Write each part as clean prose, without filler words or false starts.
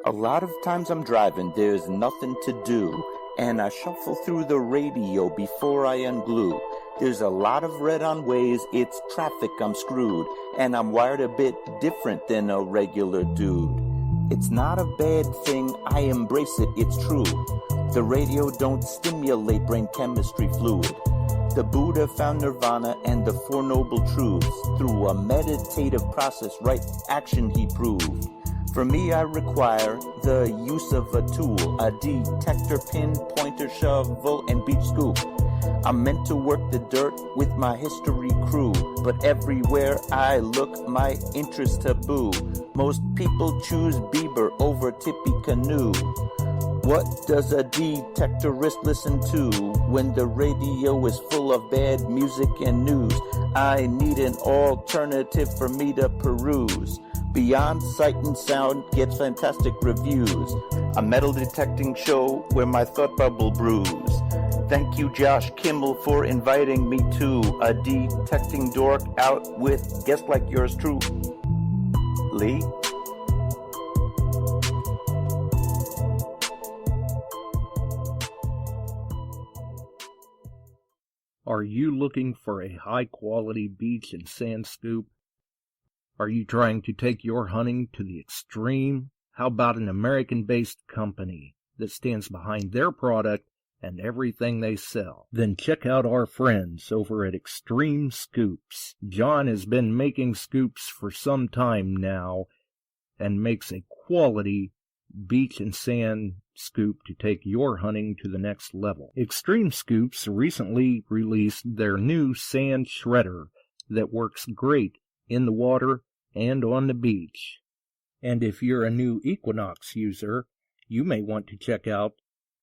A lot of times I'm driving, there's nothing to do, and I shuffle through the radio before I unglue. There's a lot of red on ways, it's traffic, I'm screwed, and I'm wired a bit different than a regular dude. It's not a bad thing, I embrace it, it's true. The radio don't stimulate brain chemistry fluid. The Buddha found nirvana and the Four Noble Truths. Through a meditative process, right action he proved. For me, I require the use of a tool, a detector, pin, pointer, shovel, and beach scoop. I'm meant to work the dirt with my history crew, but everywhere I look, my interest taboo. Most people choose Bieber over Tippecanoe. What does a detectorist listen to when the radio is full of bad music and news? I need an alternative for me to peruse. Beyond Sight and Sound gets fantastic reviews. A metal detecting show where my thought bubble brews. Thank you, Josh Kimmel, for inviting me to a detecting dork out with guests like yours truly. Are you looking for a high-quality beach and sand scoop? Are you trying to take your hunting to the extreme? How about an American-based company that stands behind their product and everything they sell? Then check out our friends over at XTREME Scoops. John has been making scoops for some time now and makes a quality beach and sand scoop to take your hunting to the next level. XTREME Scoops recently released their new sand shredder that works great in the water and on the beach. And if you're a new Equinox user, you may want to check out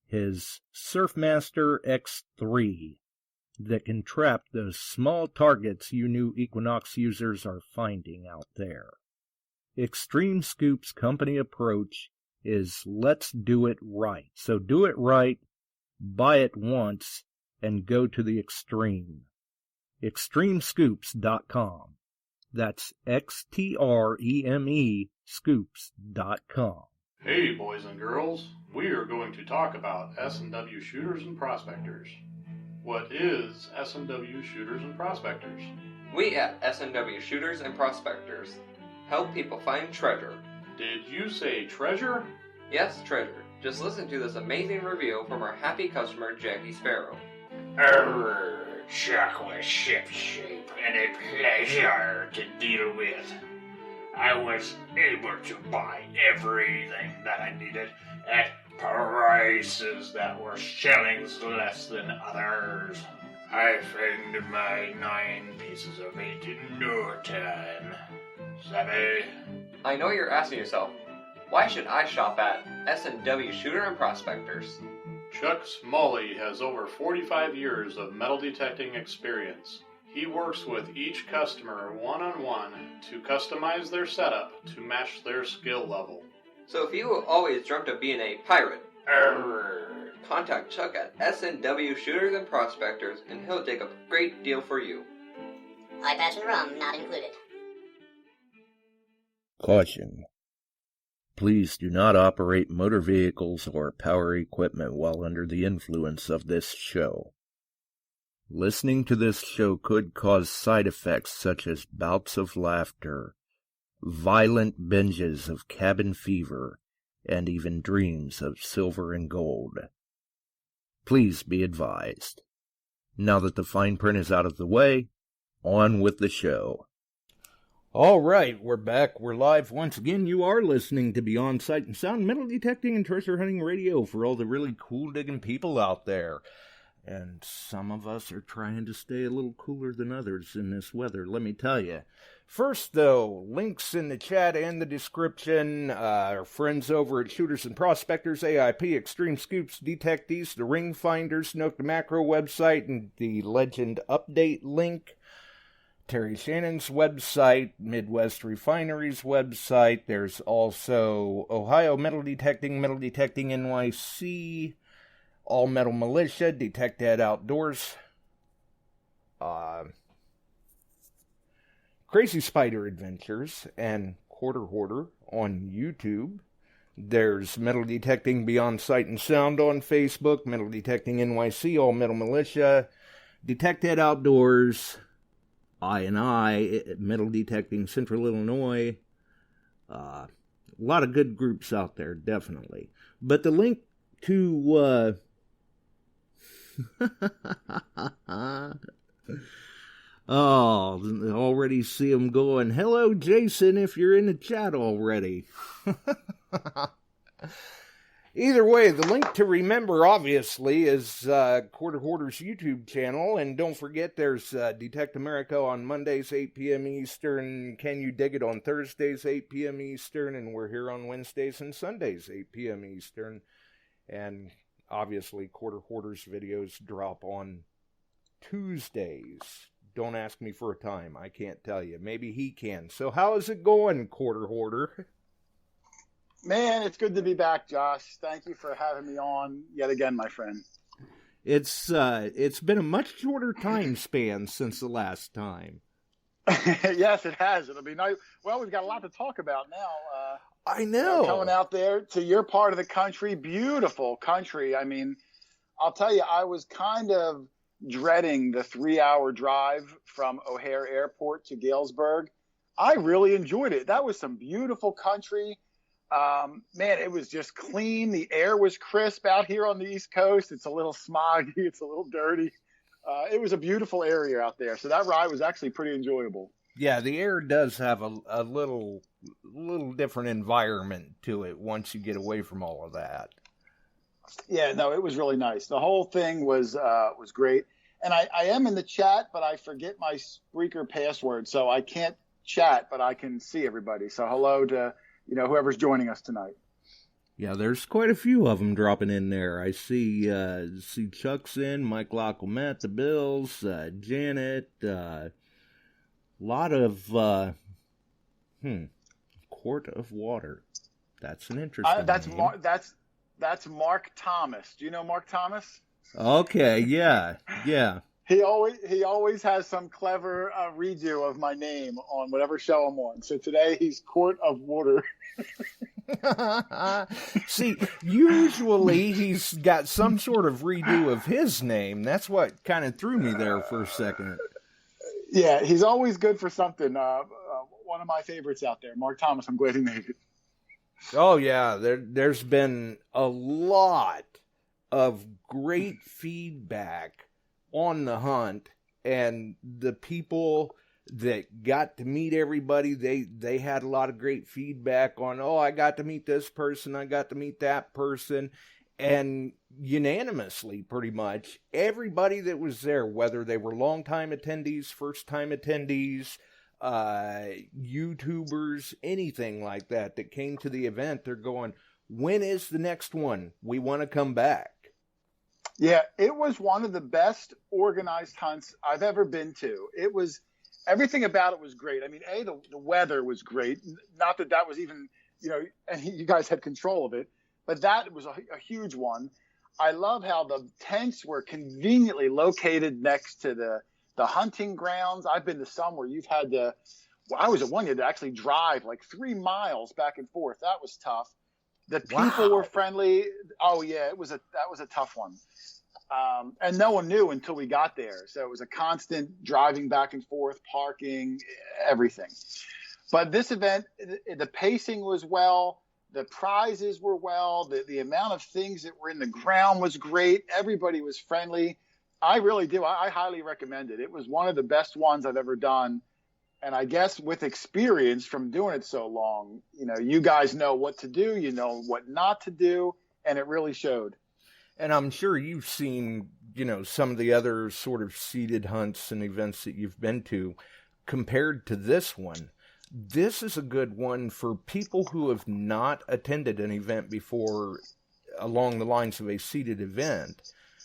his Surfmaster X3 that can trap those small targets you new Equinox users are finding out there. XTREME Scoop's company approach is let's do it right. So do it right, buy it once, and go to the extreme. XTREMEScoops.com. That's XTREME scoops.com. Hey boys and girls, we are going to talk about S&W shooters and prospectors. What is S&W shooters and prospectors? We at S&W Shooters and Prospectors help people find treasure. Did you say treasure? Yes, treasure. Just listen to this amazing review from our happy customer, Jackie Sparrow. Chuck was shipshape and a pleasure to deal with. I was able to buy everything that I needed at prices that were shillings less than others. I found my 9 pieces of 8 in no time. Savvy? I know you're asking yourself, why should I shop at S&W Shooter and Prospectors? Chuck Smalley has over 45 years of metal detecting experience. He works with each customer one-on-one to customize their setup to match their skill level. So if you always dreamt of being a pirate, contact Chuck at S&W Shooters and Prospectors and he'll take a great deal for you. Eye patch and rum not included. Caution. Please do not operate motor vehicles or power equipment while under the influence of this show. Listening to this show could cause side effects such as bouts of laughter, violent binges of cabin fever, and even dreams of silver and gold. Please be advised. Now that the fine print is out of the way, on with the show. All right, we're back. We're live once again. You are listening to Beyond Sight and Sound, metal detecting and treasure hunting radio for all the really cool digging people out there. And some of us are trying to stay a little cooler than others in this weather, let me tell you. First, though, links in the chat and the description. Our friends over at Shooters and Prospectors, A.I.P, XTREME Scoops, DETECTEES, TheRingFinders, Nokta Makro website, and the Legend update link. Terry Shannon's website, Midwest Refineries website. There's also Ohio Metal Detecting NYC, All Metal Militia, Detect Ed Outdoors, Crazy Spider Adventures, and Quarter Hoarder on YouTube. There's Metal Detecting Beyond Sight and Sound on Facebook, Metal Detecting NYC, All Metal Militia, Detected Outdoors, I, Metal Detecting Central Illinois. A lot of good groups out there, definitely. But the link to... Oh, already see them going, hello, Jason, if you're in the chat already. Either way, the link to remember, obviously, is Quarter Hoarder's YouTube channel. And don't forget, there's Detect America on Mondays, 8 p.m. Eastern. Can You Dig It on Thursdays, 8 p.m. Eastern. And we're here on Wednesdays and Sundays, 8 p.m. Eastern. And obviously, Quarter Hoarder's videos drop on Tuesdays. Don't ask me for a time. I can't tell you. Maybe he can. So how is it going, Quarter Hoarder? Man, it's good to be back, Josh. Thank you for having me on yet again, my friend. It's been a much shorter time span since the last time. Yes, it has. It'll be nice. Well, we've got a lot to talk about now. I know. Coming out there to your part of the country, beautiful country. I mean, I'll tell you, I was kind of dreading the 3-hour drive from O'Hare Airport to Galesburg. I really enjoyed it. That was some beautiful country. Man, it was just clean. The air was crisp out here on the East Coast. It's a little smoggy. It's a little dirty. It was a beautiful area out there. So that ride was actually pretty enjoyable. Yeah, the air does have a little different environment to it once you get away from all of that. Yeah, no, it was really nice. The whole thing was great. And I am in the chat, but I forget my Spreaker password, so I can't chat, but I can see everybody. So hello to whoever's joining us tonight. Yeah, there's quite a few of them dropping in there. I see Chuck's in, Mike Lockelmet, the Bills, Janet, lot of Quart of Water. That's an interesting name. That's Mark Thomas. Do you know Mark Thomas? Okay, yeah. He always has some clever redo of my name on whatever show I'm on. So today he's Quart of Water. See, usually he's got some sort of redo of his name. That's what kind of threw me there for a second. Yeah, he's always good for something. One of my favorites out there, Mark Thomas. I'm glad he made it. Oh, yeah, there's been a lot of great feedback on the hunt, and the people that got to meet everybody, they had a lot of great feedback on, I got to meet this person, I got to meet that person, and unanimously, pretty much, everybody that was there, whether they were long-time attendees, first-time attendees, YouTubers, anything like that came to the event, they're going, when is the next one? We want to come back. Yeah, it was one of the best organized hunts I've ever been to. It was, everything about it was great. I mean, the weather was great. Not that was even, and you guys had control of it, but that was a huge one. I love how the tents were conveniently located next to the hunting grounds. I've been to some where you've had to, I was at one you had to actually drive like 3 miles back and forth. That was tough. The people were friendly. Oh yeah, that was a tough one. And no one knew until we got there. So it was a constant driving back and forth, parking, everything. But this event, the pacing was well. The prizes were well. The amount of things that were in the ground was great. Everybody was friendly. I really do. I highly recommend it. It was one of the best ones I've ever done. And I guess with experience from doing it so long, you guys know what to do, you know what not to do, and it really showed. And I'm sure you've seen, some of the other sort of seated hunts and events that you've been to compared to this one. This is a good one for people who have not attended an event before along the lines of a seated event.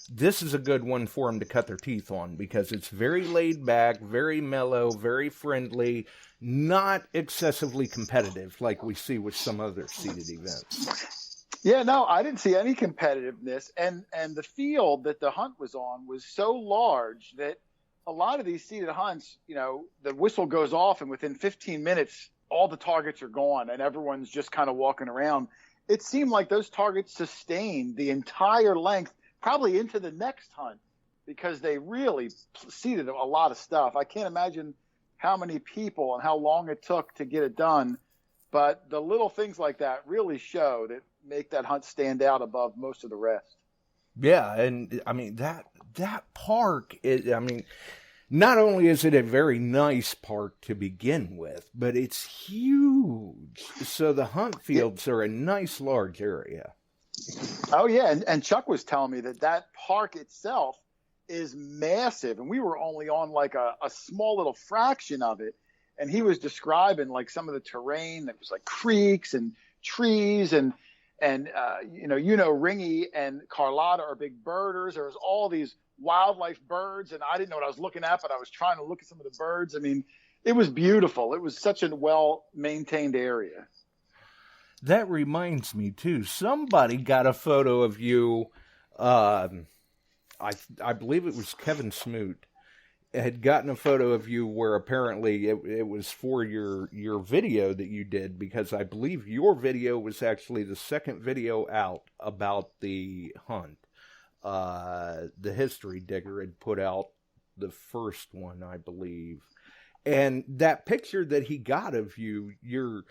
This is a good one for them to cut their teeth on because it's very laid back, very mellow, very friendly, not excessively competitive like we see with some other seated events. Yeah, no, I didn't see any competitiveness. And the field that the hunt was on was so large that a lot of these seated hunts, the whistle goes off and within 15 minutes, all the targets are gone and everyone's just kind of walking around. it seemed like those targets sustained the entire length, probably into the next hunt, because they really seeded a lot of stuff. I can't imagine how many people and how long it took to get it done. But the little things like that really show that make that hunt stand out above most of the rest. Yeah, and I mean, that park is, I mean, not only is it a very nice park to begin with, but it's huge. So the hunt fields are a nice large area. Oh, yeah. And Chuck was telling me that park itself is massive. And we were only on like a small little fraction of it. And he was describing like some of the terrain that was like creeks and trees and Ringy and Carlotta are big birders. There was all these wildlife birds, and I didn't know what I was looking at, but I was trying to look at some of the birds. I mean, it was beautiful. It was such a well-maintained area. That reminds me, too. Somebody got a photo of you, I believe it was Kevin Smoot, had gotten a photo of you where apparently it was for your video that you did, because I believe your video was actually the second video out about the hunt. The History Digger had put out the first one, I believe. And that picture that he got of you, you're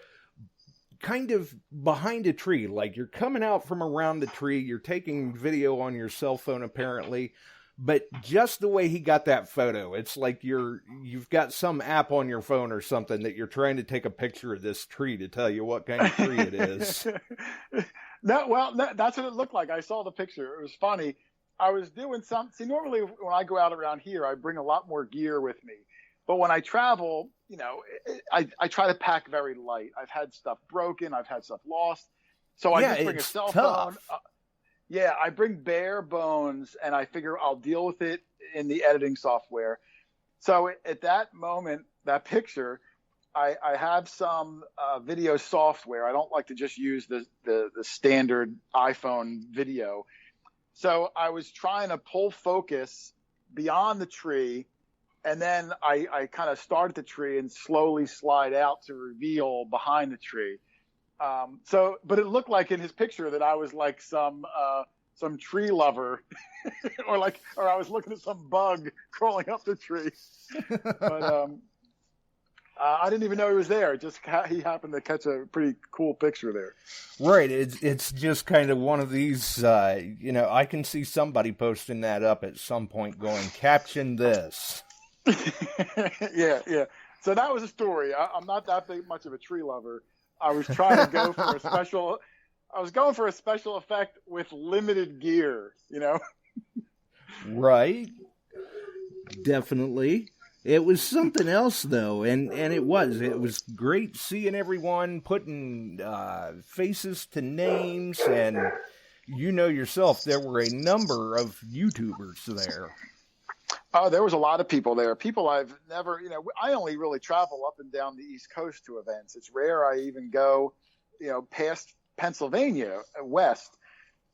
kind of behind a tree, like you're coming out from around the tree, you're taking video on your cell phone apparently, but just the way he got that photo, it's like you've got some app on your phone or something that you're trying to take a picture of this tree to tell you what kind of tree it is. No, that's what it looked like. I saw the picture. It was funny. I was doing something. See, normally when I go out around here, I bring a lot more gear with me. But when I travel, I try to pack very light. I've had stuff broken. I've had stuff lost. So I just bring a cell phone. I bring bare bones, and I figure I'll deal with it in the editing software. So at that moment, that picture, I have some video software. I don't like to just use the standard iPhone video. So I was trying to pull focus beyond the tree, and then I kind of start at the tree and slowly slide out to reveal behind the tree. But it looked like in his picture that I was like some tree lover, or I was looking at some bug crawling up the tree. But I didn't even know he was there. Just he happened to catch a pretty cool picture there. Right. It's just kind of one of these, I can see somebody posting that up at some point going, caption this. Yeah. So that was a story. I'm not that much of a tree lover. I was trying to go for a special effect with limited gear, Right. Definitely. It was something else, though, and it was great seeing everyone putting faces to names, and yourself, there were a number of YouTubers there. Oh, there was a lot of people there. People I've never, I only really travel up and down the East Coast to events. It's rare I even go, past Pennsylvania west.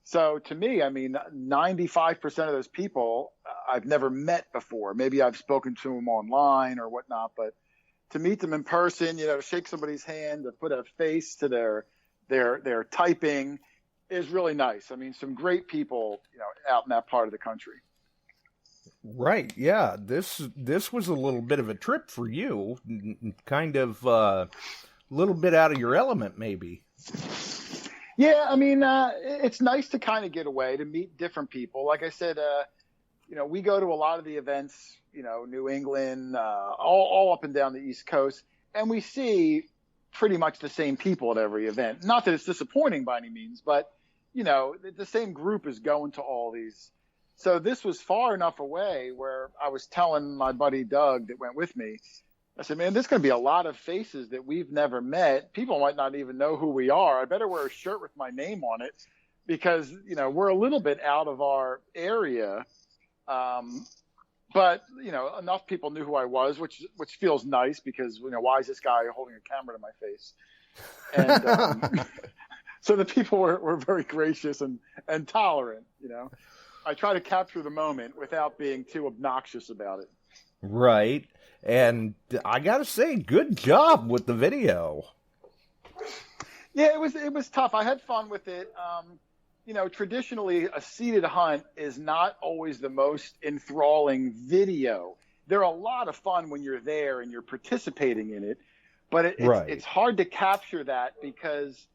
So to me, 95% of those people I've never met before. Maybe I've spoken to them online or whatnot, but to meet them in person, to shake somebody's hand, to put a face to their typing is really nice. Some great people, out in that part of the country. Right. Yeah. This was a little bit of a trip for you, kind of a little bit out of your element, maybe. Yeah. It's nice to kind of get away, to meet different people. Like I said, we go to a lot of the events, New England, all up and down the East Coast, and we see pretty much the same people at every event. Not that it's disappointing by any means, but, the same group is going to all these. So this was far enough away where I was telling my buddy Doug that went with me, I said, man, there's going to be a lot of faces that we've never met. People might not even know who we are. I better wear a shirt with my name on it because, we're a little bit out of our area. But, enough people knew who I was, which feels nice because, why is this guy holding a camera to my face? And so the people were very gracious and tolerant, I try to capture the moment without being too obnoxious about it. Right. And I got to say, good job with the video. Yeah, it was tough. I had fun with it. Traditionally, a seated hunt is not always the most enthralling video. They're a lot of fun when you're there and you're participating in it, but it's hard to capture that because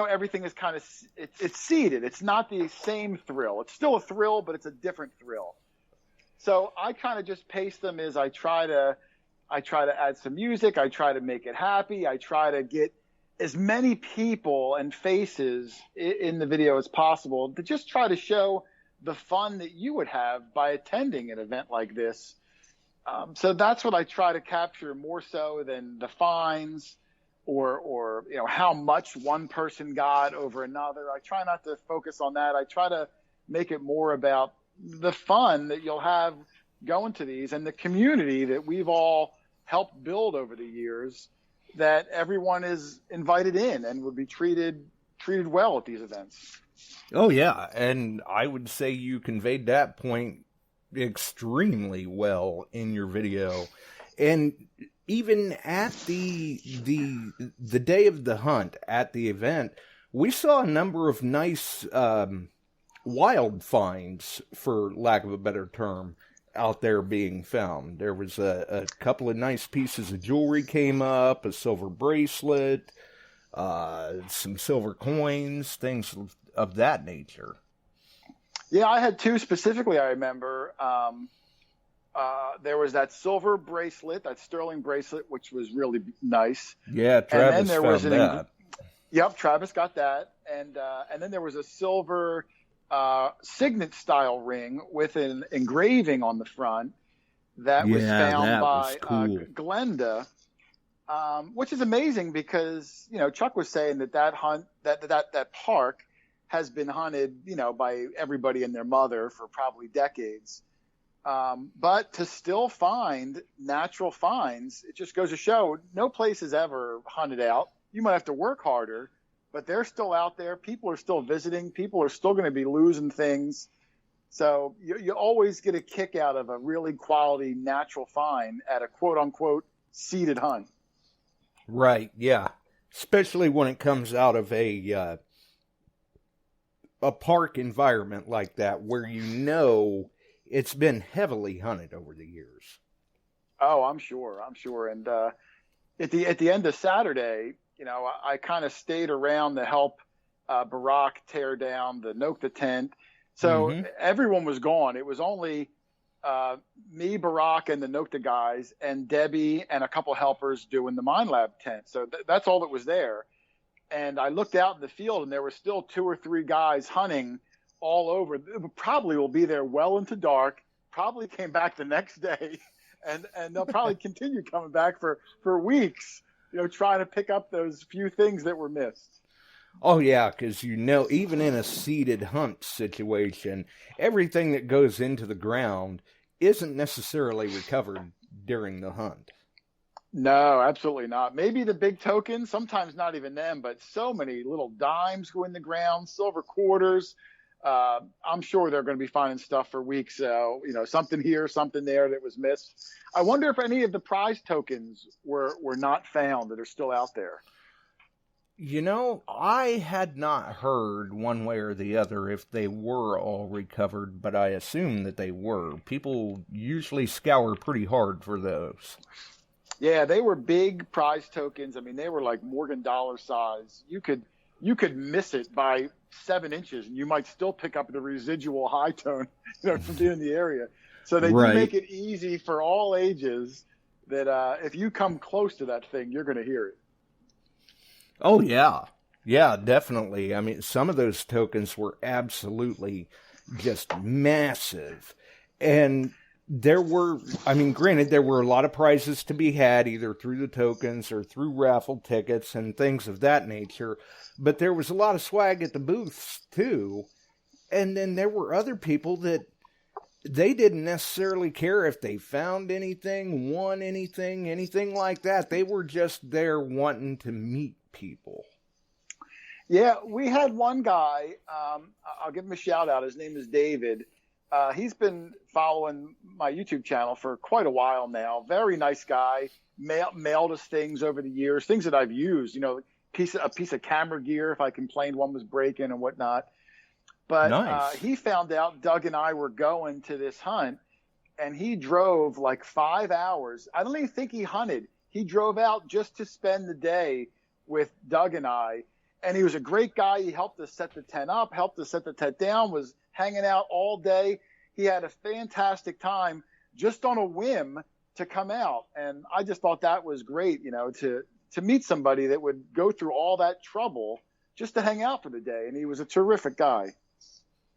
everything is kind of it's seated. It's not the same thrill. It's still a thrill, but it's a different thrill. So I kind of just pace them as I try to add some music. I try to make it happy. I try to get as many people and faces in the video as possible to just try to show the fun that you would have by attending an event like this. So that's what I try to capture more so than the fines or how much one person got over another. I try not to focus on that. I try to make it more about the fun that you'll have going to these and the community that we've all helped build over the years, that everyone is invited in and would be treated well at these events. Oh, yeah, and I would say you conveyed that point extremely well in your video. And even at the day of the hunt, at the event, we saw a number of nice wild finds, for lack of a better term, out there being found. There was a couple of nice pieces of jewelry came up, a silver bracelet, some silver coins, things of that nature. Yeah, I had two specifically. I remember there was that silver bracelet, that sterling bracelet, which was really nice. Yeah, Travis found that. Yep, Travis got that, and then there was a silver signet style ring with an engraving on the front that was found by cool. Glenda, which is amazing because Chuck was saying that hunt that park has been hunted by everybody and their mother for probably decades, but to still find natural finds, it just goes to show no place is ever hunted out. You might have to work harder, but they're still out there. People are still visiting. People are still going to be losing things. So you always get a kick out of a really quality natural find at a quote-unquote seated hunt. Right, yeah. Especially when it comes out of a park environment like that where it's been heavily hunted over the years. Oh, I'm sure. And at the end of Saturday, I kind of stayed around to help Barack tear down the Nokta tent. So everyone was gone. It was only me, Barack, and the Nokta guys, and Debbie and a couple helpers doing the Mine Lab tent. So that's all that was there. And I looked out in the field, and there were still 2 or 3 guys hunting all over. Probably will be there well into dark. Probably came back the next day, and they'll probably continue coming back for weeks. Trying to pick up those few things that were missed. Oh, yeah, because even in a seeded hunt situation, everything that goes into the ground isn't necessarily recovered during the hunt. No, absolutely not. Maybe the big tokens, sometimes not even them, but so many little dimes go in the ground, silver quarters. I'm sure they're going to be finding stuff for weeks. Something here, something there that was missed. I wonder if any of the prize tokens were not found that are still out there. I had not heard one way or the other if they were all recovered, but I assume that they were. People usually scour pretty hard for those. Yeah, they were big prize tokens. I mean, they were like Morgan dollar size. You could miss it by 7 inches, and you might still pick up the residual high tone, from being in the area. So they do make it easy for all ages that if you come close to that thing, you're going to hear it. Oh, yeah. Yeah, definitely. I mean, some of those tokens were absolutely just massive. And granted, there were a lot of prizes to be had, either through the tokens or through raffle tickets and things of that nature. But there was a lot of swag at the booths, too. And then there were other people that they didn't necessarily care if they found anything, won anything like that. They were just there wanting to meet people. Yeah, we had one guy, I'll give him a shout out. His name is David. He's been following my YouTube channel for quite a while now. Very nice guy. Mailed us things over the years, things that I've used. a piece of camera gear if I complained one was breaking and whatnot. But Nice. he found out Doug and I were going to this hunt, and he drove like 5 hours. I don't even think he hunted. He drove out just to spend the day with Doug and I. And he was a great guy. He helped us set the tent up, helped us set the tent down, was hanging out all day. He had a fantastic time just on a whim to come out. And I just thought that was great, to meet somebody that would go through all that trouble just to hang out for the day. And he was a terrific guy.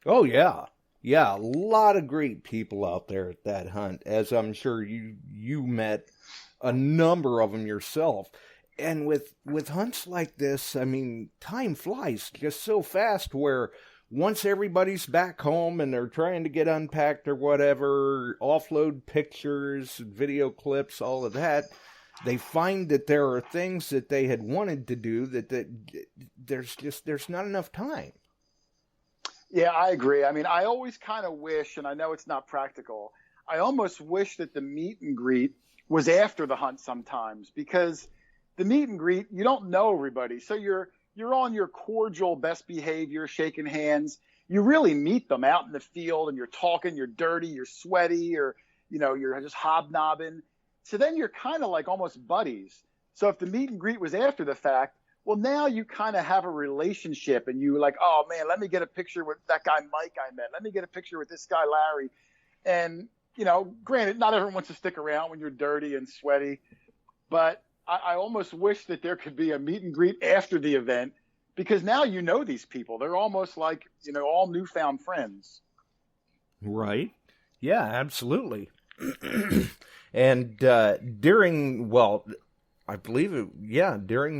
Oh, yeah. Yeah, a lot of great people out there at that hunt, as I'm sure you met a number of them yourself. And with hunts like this, I mean, time flies just so fast where once everybody's back home and they're trying to get unpacked or whatever, offload pictures, video clips, all of that, they find that there are things that they had wanted to do that there's not enough time. Yeah, I agree. I mean, I always kind of wish, and I know it's not practical, I almost wish that the meet and greet was after the hunt sometimes, because the meet and greet, you don't know everybody. So you're on your cordial best behavior, shaking hands. You really meet them out in the field and you're talking, you're dirty, you're sweaty, or, you're just hobnobbing. So then you're kind of like almost buddies. So if the meet and greet was after the fact, well, now you kind of have a relationship and you like, oh man, let me get a picture with that guy Mike I met. Let me get a picture with this guy Larry. And, granted, not everyone wants to stick around when you're dirty and sweaty, but I almost wish that there could be a meet and greet after the event, because now you know these people. They're almost like, all newfound friends. Right. Yeah, absolutely. And during the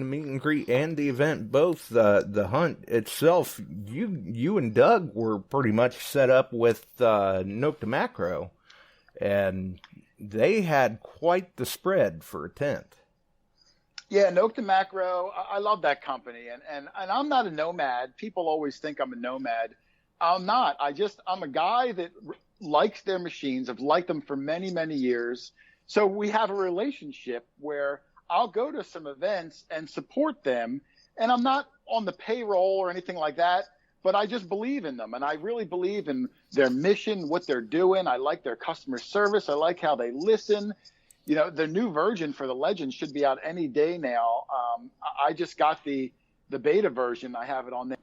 meet and greet and the event, both the hunt itself, you and Doug were pretty much set up with Nokta Makro, and they had quite the spread for a tent. Yeah, Nokta Makro, I love that company, and I'm not a nomad. People always think I'm a nomad. I'm not. I'm a guy that likes their machines. I've liked them for many, many years. So we have a relationship where I'll go to some events and support them, and I'm not on the payroll or anything like that, but I just believe in them, and I really believe in their mission, what they're doing. I like their customer service. I like how they listen. The new version for the Legend should be out any day now. I just got the beta version. I have it on there.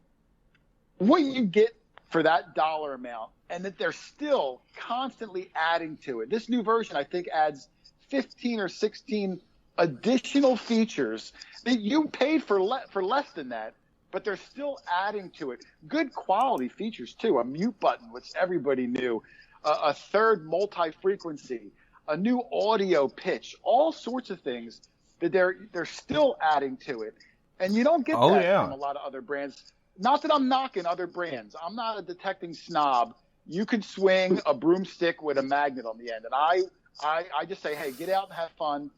What you get for that dollar amount, and that they're still constantly adding to it. This new version, I think, adds 15 or 16 additional features that you paid for less than that, but they're still adding to it. Good quality features, too. A mute button, which everybody knew. A third multi-frequency. A new audio pitch, all sorts of things that they're still adding to it. And you don't get that from a lot of other brands. Not that I'm knocking other brands. I'm not a detecting snob. You could swing a broomstick with a magnet on the end. And I just say, hey, get out and have fun.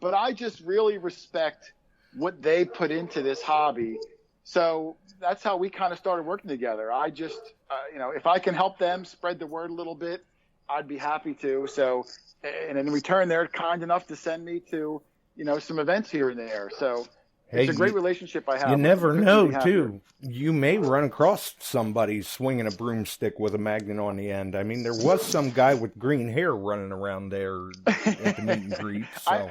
But I just really respect what they put into this hobby. So that's how we kind of started working together. I just, if I can help them spread the word a little bit, I'd be happy to. So, and in return, they're kind enough to send me to, some events here and there. So it's a great relationship I have. You never know, too. You may run across somebody swinging a broomstick with a magnet on the end. I mean, there was some guy with green hair running around there at the meet and greet. So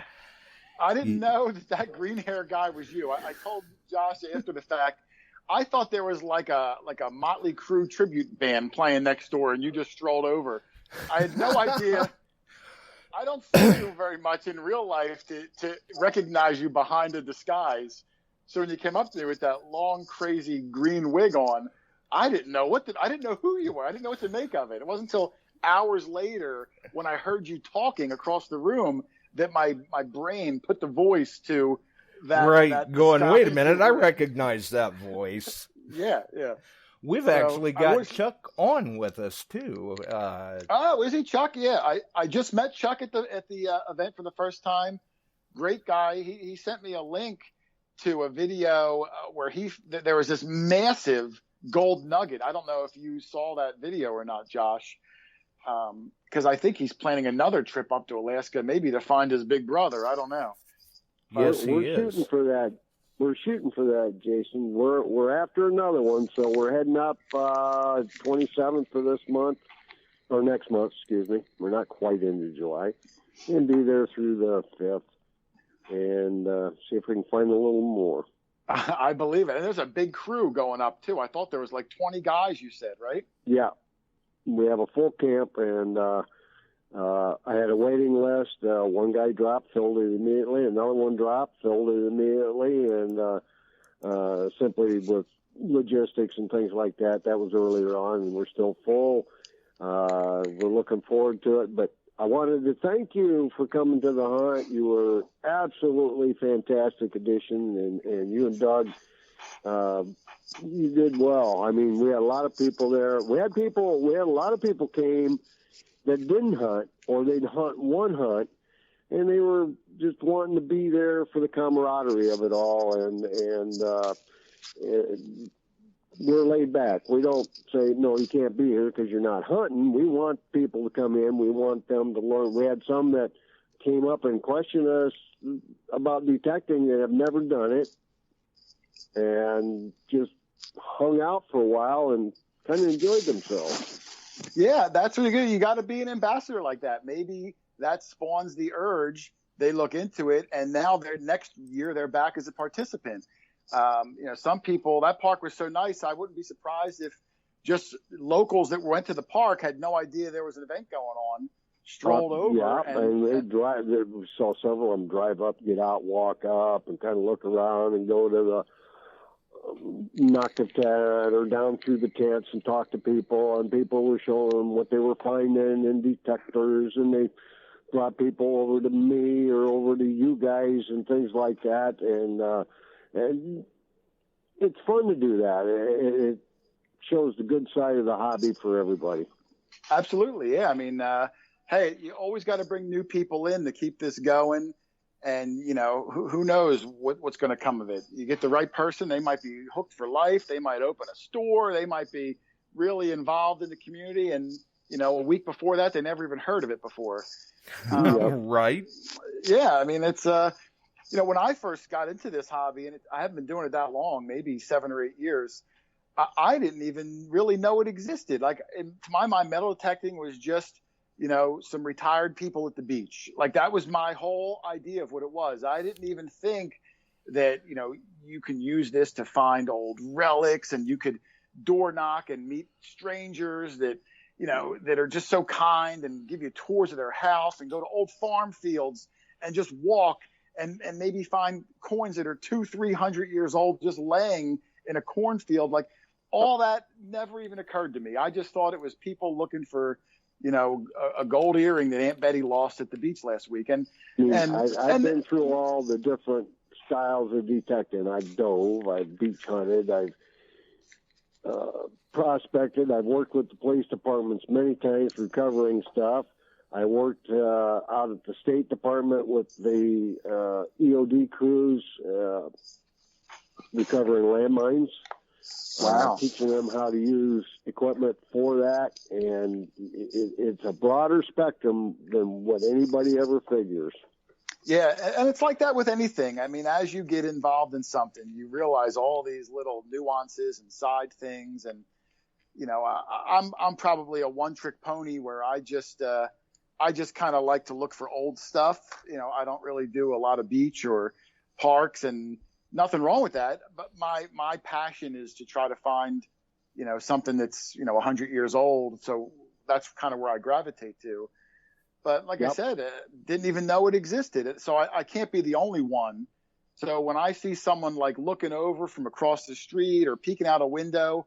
I didn't know that green hair guy was you. I told Josh after the fact, I thought there was like a Motley Crue tribute band playing next door, and you just strolled over. I had no idea. I don't see you very much in real life to recognize you behind a disguise. So when you came up to me with that long, crazy green wig on, I didn't know who you were. I didn't know what to make of it. It wasn't until hours later when I heard you talking across the room that my brain put the voice to that. Right, that going, wait a minute, I recognize that voice. Yeah. We've actually got Chuck on with us too. Oh, is he Chuck? Yeah, I just met Chuck at the event for the first time. Great guy. He sent me a link to a video where there was this massive gold nugget. I don't know if you saw that video or not, Josh, because I think he's planning another trip up to Alaska, maybe to find his big brother. I don't know. Yes, he we're is. shooting for that. we're shooting for that, Jason. We're after another one, so we're heading up 27th for this month, or next month, excuse me. We're not quite into July. And be there through the 5th and see if we can find a little more. I believe it. And there's a big crew going up, too. I thought there was like 20 guys, you said, right? Yeah. We have a full camp, and I had a waiting list. One guy dropped, filled it immediately. Another one dropped, filled it immediately. And simply with logistics and things like that, that was earlier on, and we're still full. We're looking forward to it. But I wanted to thank you for coming to the hunt. You were absolutely fantastic addition, and you and Doug, you did well. I mean, we had a lot of people there. We had a lot of people came that didn't hunt, or they'd hunt one hunt, and they were just wanting to be there for the camaraderie of it all. And we're laid back. We don't say, no, you can't be here because you're not hunting. We want people to come in. We want them to learn. We had some that came up and questioned us about detecting that have never done it and just hung out for a while and kind of enjoyed themselves. Yeah, that's really good. You got to be an ambassador like that. Maybe that spawns the urge. They look into it, and now next year they're back as a participant. Some people, that park was so nice, I wouldn't be surprised if just locals that went to the park had no idea there was an event going on, strolled over. Yeah, and they drive. We saw several of them drive up, get out, walk up, and kind of look around and go to the Nokta or down through the tents and talk to people, and people were showing them what they were finding in detectors, and they brought people over to me or over to you guys and things like that, and it's fun to do that. It shows the good side of the hobby for everybody. Absolutely, yeah. I mean, hey, you always got to bring new people in to keep this going. And, who knows what's going to come of it. You get the right person, they might be hooked for life. They might open a store. They might be really involved in the community. And, a week before that, they never even heard of it before. Right. Yeah, I mean, it's, when I first got into this hobby, and I haven't been doing it that long, maybe 7 or 8 years, I didn't even really know it existed. Like, to my mind, metal detecting was just, some retired people at the beach. Like, that was my whole idea of what it was. I didn't even think that, you can use this to find old relics, and you could door knock and meet strangers that, that are just so kind and give you tours of their house and go to old farm fields and just walk and maybe find coins that are 200-300 years old just laying in a cornfield. Like, all that never even occurred to me. I just thought it was people looking for, a gold earring that Aunt Betty lost at the beach last week. And I've been through all the different styles of detecting. I've dove, I've beach hunted, I've prospected. I've worked with the police departments many times recovering stuff. I worked out at the State Department with the EOD crews recovering landmines. Wow. Teaching them how to use equipment for that, and it's a broader spectrum than what anybody ever figures. Yeah, and it's like that with anything. I mean, as you get involved in something, you realize all these little nuances and side things, and I'm probably a one-trick pony where I just kind of like to look for old stuff. I don't really do a lot of beach or parks, and nothing wrong with that, but my passion is to try to find, something that's, 100 years old. So that's kind of where I gravitate to. But like I said, didn't even know it existed. So I can't be the only one. So when I see someone like looking over from across the street or peeking out a window,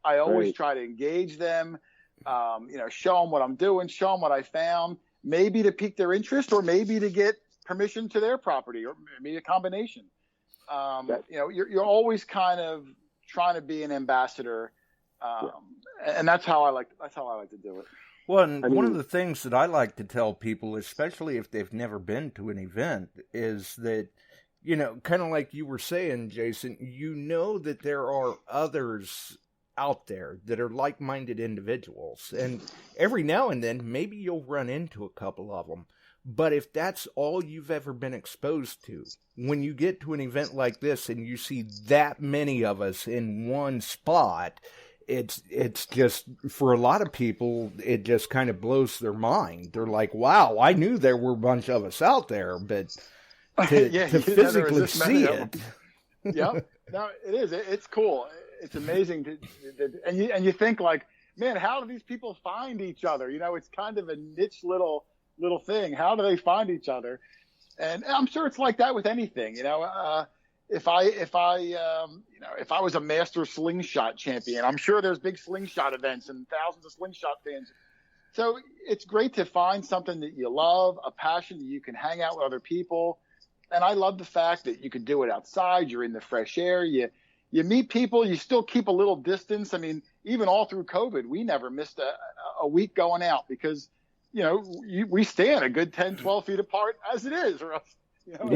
I always try to engage them, show them what I'm doing, show them what I found, maybe to pique their interest or maybe to get permission to their property or maybe a combination. You're always kind of trying to be an ambassador, and that's how I like to do it. Well, and one of the things that I like to tell people, especially if they've never been to an event, is that, kind of like you were saying, Jason, that there are others out there that are like-minded individuals, and every now and then maybe you'll run into a couple of them. But if that's all you've ever been exposed to, when you get to an event like this and you see that many of us in one spot, it's just, for a lot of people, it just kind of blows their mind. They're like, wow, I knew there were a bunch of us out there, but to physically see it. Yep. No, it is. It's cool. It's amazing. And you think like, man, how do these people find each other? You know, it's kind of a niche little thing. How do they find each other? And I'm sure it's like that with anything. You know, if I was a master slingshot champion, I'm sure there's big slingshot events and thousands of slingshot fans. So it's great to find something that you love, a passion that you can hang out with other people. And I love the fact that you can do it outside. You're in the fresh air. You meet people. You still keep a little distance. I mean, even all through COVID, we never missed a week going out because, you know, we stand a good 10, 12 feet apart as it is. Or else, you know,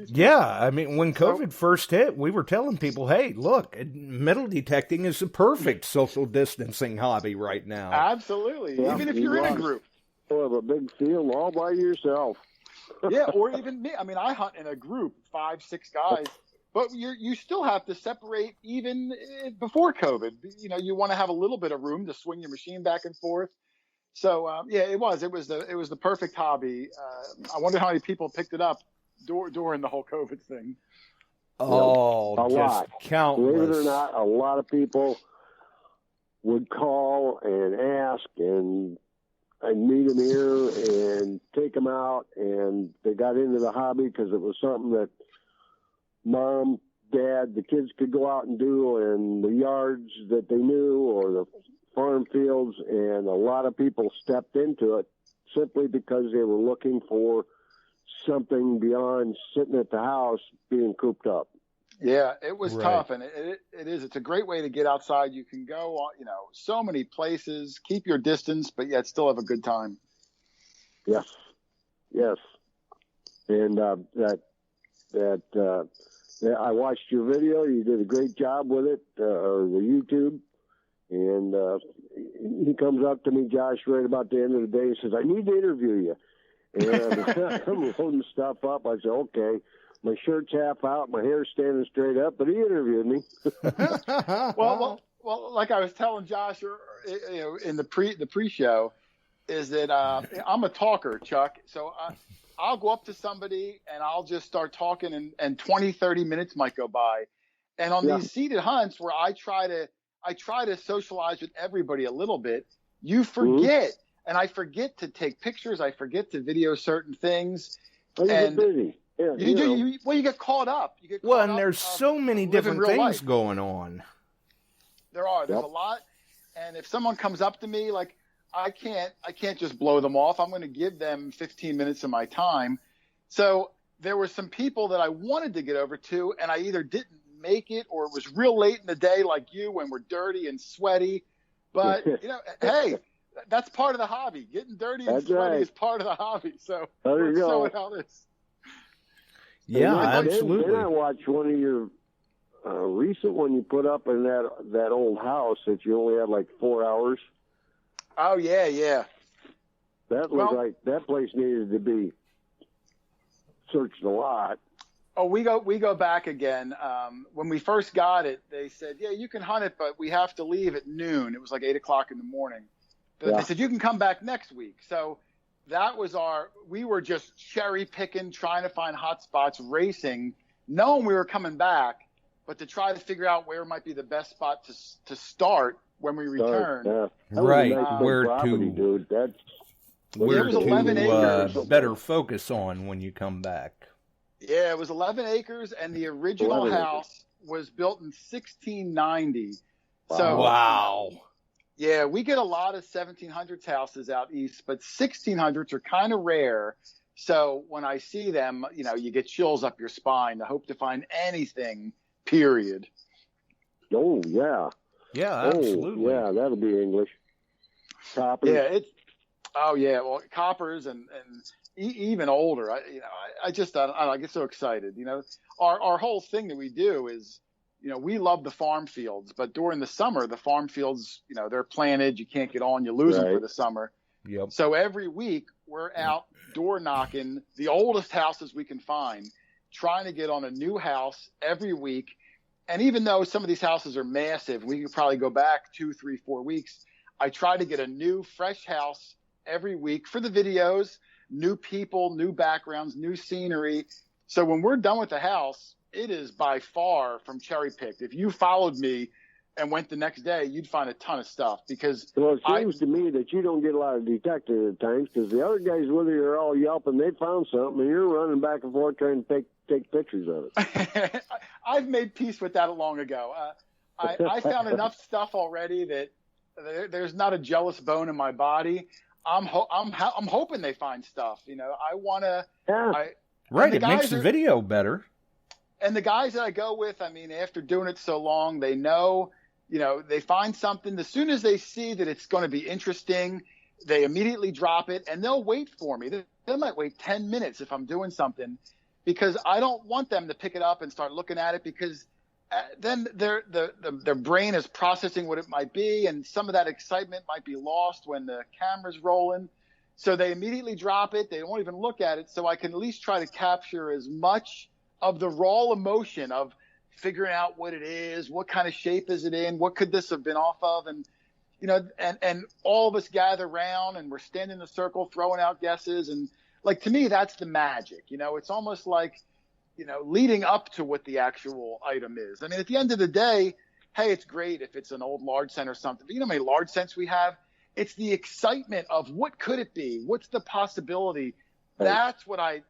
yeah. I mean, when COVID first hit, we were telling people, hey, look, metal detecting is the perfect social distancing hobby right now. Absolutely. Yeah, even if you're in a group. You have a big field all by yourself. Yeah, or even me. I mean, I hunt in a group, 5, 6 guys. But you still have to separate even before COVID. You know, you want to have a little bit of room to swing your machine back and forth. So yeah, it was the perfect hobby. I wonder how many people picked it up during the whole COVID thing. Oh, a lot. Countless. Believe it or not, a lot of people would call and ask, and I'd meet them here and take them out, and they got into the hobby because it was something that Mom, Dad, the kids could go out and do in the yards that they knew or the farm fields, and a lot of people stepped into it simply because they were looking for something beyond sitting at the house being cooped up. Yeah, it was tough, and it is. It's a great way to get outside. You can go, you know, so many places, keep your distance, but yet still have a good time. Yes. And I watched your video. You did a great job with it, or the YouTube. And he comes up to me, Josh, right about the end of the day, and says, I need to interview you. And I'm loading stuff up. I said, okay. My shirt's half out, my hair's standing straight up, but he interviewed me. well, like I was telling Josh, you know, in the pre-show, is that I'm a talker, Chuck. So I'll go up to somebody and I'll just start talking, and 20, 30 minutes might go by. And on these seated hunts where I try to socialize with everybody a little bit, you forget. And I forget to take pictures. I forget to video certain things. Oh, you get busy. Yeah, you get caught up. And there's so many different things going on. There's a lot. And if someone comes up to me, like, I can't just blow them off. I'm going to give them 15 minutes of my time. So there were some people that I wanted to get over to, and I either didn't make it, or it was real late in the day, like you, when we're dirty and sweaty. But you know, hey, that's part of the hobby. Getting dirty and sweaty is part of the hobby. So there you go. How this. Yeah, absolutely. Then I watched one of your recent one you put up in that old house that you only had like 4 hours. Oh yeah. That looked like that place needed to be searched a lot. Oh, we go back again. When we first got it, they said, yeah, you can hunt it, but we have to leave at noon. It was like 8 o'clock in the morning. But they said, you can come back next week. So that was we were just cherry picking, trying to find hot spots, racing, knowing we were coming back, but to try to figure out where might be the best spot to start when we return. Right. Where to better focus on when you come back. Yeah, it was 11 acres, and the original house was built in 1690. Wow. So, wow. Yeah, we get a lot of 1700s houses out east, but 1600s are kind of rare. So when I see them, you know, you get chills up your spine to hope to find anything, period. Oh, yeah. Yeah, absolutely. Yeah, that'll be English. Coppers. Yeah, well, coppers and even older. I get so excited. You know, our whole thing that we do is, you know, we love the farm fields, but during the summer, the farm fields, you know, they're planted. You can't get on. You lose them for the summer. Yep. So every week we're out door knocking the oldest houses we can find, trying to get on a new house every week. And even though some of these houses are massive, we could probably go back 2, 3, 4 weeks. I try to get a new, fresh house every week for the videos, new people, new backgrounds, new scenery. So when we're done with the house, it is by far from cherry picked. If you followed me and went the next day, you'd find a ton of stuff because. Well, it seems to me that you don't get a lot of detected at times because the other guys with you are all yelping they found something, and you're running back and forth trying to take pictures of it. I've made peace with that long ago. I found enough stuff already that there's not a jealous bone in my body. I'm hoping they find stuff. You know, I want to. Yeah. Right. It makes the video better. And the guys that I go with, I mean, after doing it so long, they know. You know, they find something. As soon as they see that it's going to be interesting, they immediately drop it, and they'll wait for me. They might wait 10 minutes if I'm doing something, because I don't want them to pick it up and start looking at it, because then their brain is processing what it might be, and some of that excitement might be lost when the camera's rolling. So they immediately drop it. They won't even look at it, so I can at least try to capture as much of the raw emotion of figuring out what it is, what kind of shape is it in, what could this have been off of, and you know, and all of us gather around and we're standing in a circle throwing out guesses, and like, to me, that's the magic. You know, it's almost like, you know, leading up to what the actual item is. I mean, at the end of the day, hey, it's great if it's an old large cent or something, but you know how many large cents we have? It's the excitement of what could it be? What's the possibility? That's what I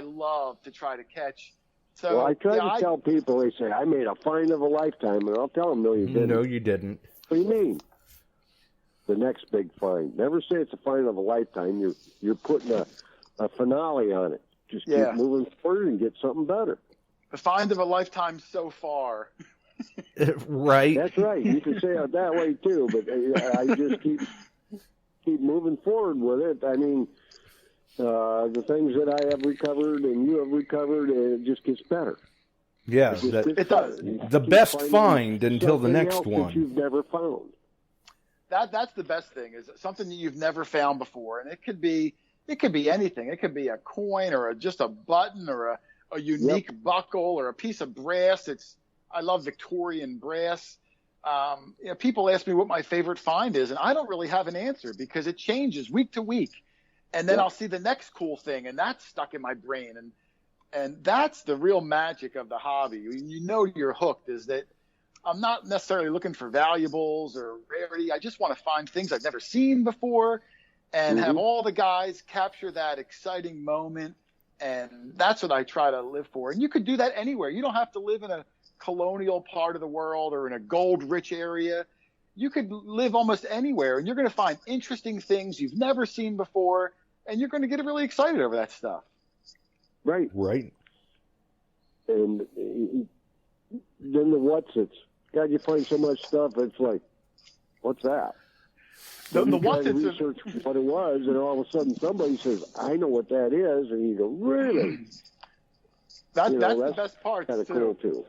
love to try to catch. So, well, I try to tell people, they say, I made a find of a lifetime, and I'll tell them, no, you didn't. No, you didn't. What do you mean? The next big find. Never say it's a find of a lifetime. You're putting a finale on it. Just keep moving forward and get something better. The find of a lifetime so far. Right. That's right. You can say it that way, too, but I just keep moving forward with it. I mean, the things that I have recovered and you have recovered, it just gets better. Yeah, it does. The best find until the next one. That you've never found. That's the best thing, is something that you've never found before, and it could be anything. It could be a coin or just a button or a unique buckle or a piece of brass. I love Victorian brass. You know, people ask me what my favorite find is, and I don't really have an answer because it changes week to week. And then I'll see the next cool thing, and that's stuck in my brain. And that's the real magic of the hobby. You know you're hooked, is that I'm not necessarily looking for valuables or rarity. I just want to find things I've never seen before and have all the guys capture that exciting moment. And that's what I try to live for. And you could do that anywhere. You don't have to live in a colonial part of the world or in a gold-rich area. You could live almost anywhere, and you're going to find interesting things you've never seen before, and you're going to get really excited over that stuff. Right. Right. And then the what's it's. God, you find so much stuff, it's like, what's that? The what's it's. Research what it was, and all of a sudden somebody says, I know what that is, and you go, really? That's the best part, kind of cool, too.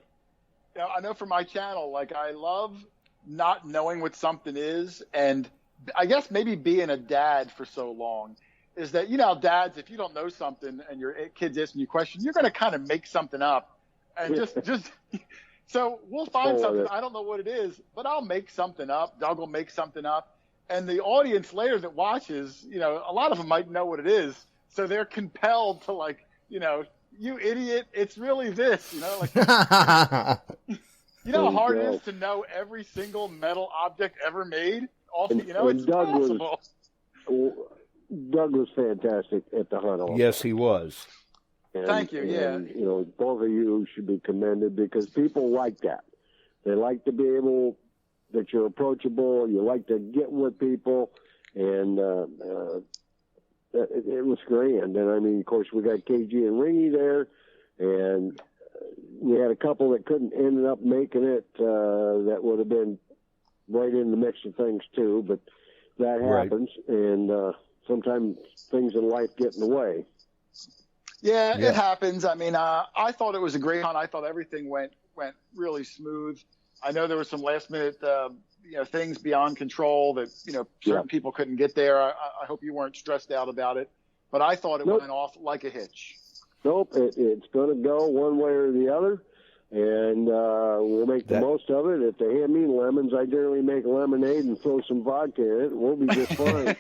You know, I know for my channel, like, I love not knowing what something is, and I guess maybe being a dad for so long is that, you know, dads, if you don't know something and your kid's asking you a question, you're going to kind of make something up and just so we'll find something. I don't know what it is, but I'll make something up. Doug will make something up, and the audience later that watches, you know, a lot of them might know what it is, so they're compelled to, like, you know, you idiot, it's really this, you know, like, you know how hard it is to know every single metal object ever made? Also, you know, it's impossible. Doug was fantastic at the hunt. Also. Yes, he was. And, thank you. And, you know, both of you should be commended because people like that. They like to be able that you're approachable. You like to get with people, and it was grand. And I mean, of course, we got KG and Ringy there, and we had a couple that couldn't end up making it. That would have been right in the mix of things too, but that happens, and sometimes things in life get in the way. Yeah, it happens. I mean, I thought it was a great hunt. I thought everything went really smooth. I know there were some last minute things beyond control that certain people couldn't get there. I hope you weren't stressed out about it, but I thought it went off like a hitch. Nope, it's going to go one way or the other, and we'll make the most of it. If they hand me lemons, I generally make lemonade and throw some vodka in it, and we'll be just fine.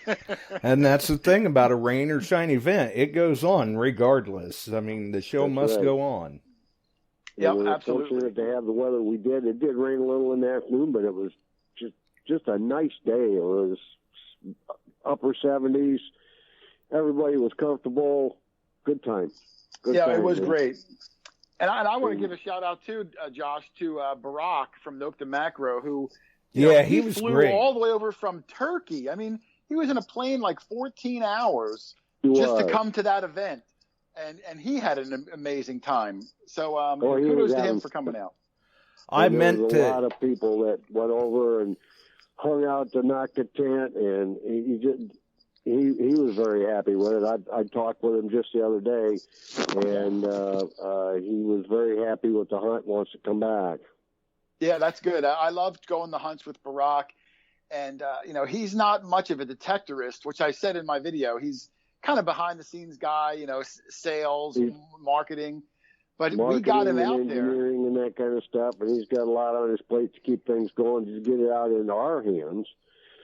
And that's the thing about a rain or shine event. It goes on regardless. I mean, the show must go on. Yeah, we're absolutely. fortunate to have the weather we did. It did rain a little in the afternoon, but it was just a nice day. It was upper 70s. Everybody was comfortable. Good time. It was great. And I want to give a shout out too, Josh, to Barack from Nokta Makro, who he was flew great. all the way over from Turkey. I mean, he was in a plane like 14 hours just to come to that event, and he had an amazing time. So kudos to him for coming out. There was a lot of people that went over and hung out the Nokta tent, and he was very happy with it. I talked with him just the other day, and he was very happy with the hunt, wants to come back. Yeah, that's good. I loved going the hunts with Barack, and he's not much of a detectorist, which I said in my video. He's kind of behind the scenes guy, sales, marketing, but we got him out there. Engineering and that kind of stuff, and he's got a lot on his plate to keep things going, to get it out into our hands.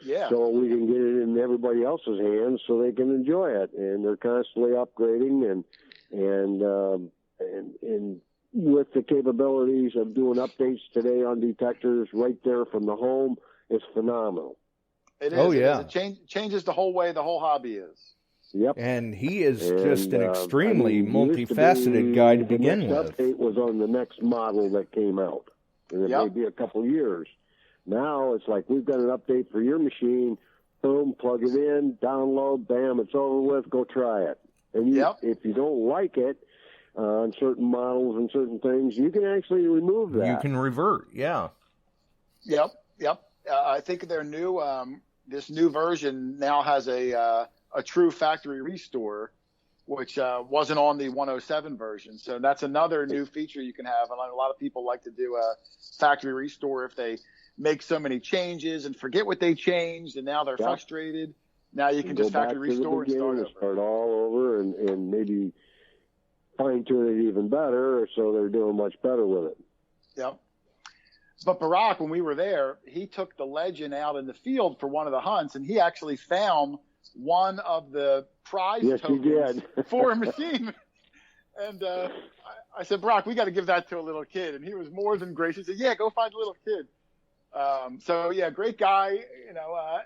Yeah. So we can get it in everybody else's hands so they can enjoy it. And they're constantly upgrading and with the capabilities of doing updates today on detectors right there from the home, it's phenomenal. It is. It changes the whole way the whole hobby is. Yep. And he is just an extremely multifaceted guy to begin with. The next update was on the next model that came out. And it may be a couple years. Now it's like, we've got an update for your machine. Boom, plug it in, download, bam, it's over with, go try it. And if you don't like it on certain models and certain things, you can actually remove that. You can revert, Yep. I think their new, this new version now has a true factory restore, which wasn't on the 107 version. So that's another new feature you can have. And a lot of people like to do a factory restore if they make so many changes and forget what they changed, and now they're frustrated. Now you can just factory restore and start all over and maybe fine tune it even better, so they're doing much better with it. Yep. But Barack, when we were there, he took the Legend out in the field for one of the hunts, and he actually found one of the prize tokens for a machine. And I said, Barack, we got to give that to a little kid. And he was more than gracious. He said, yeah, go find a little kid. Great guy,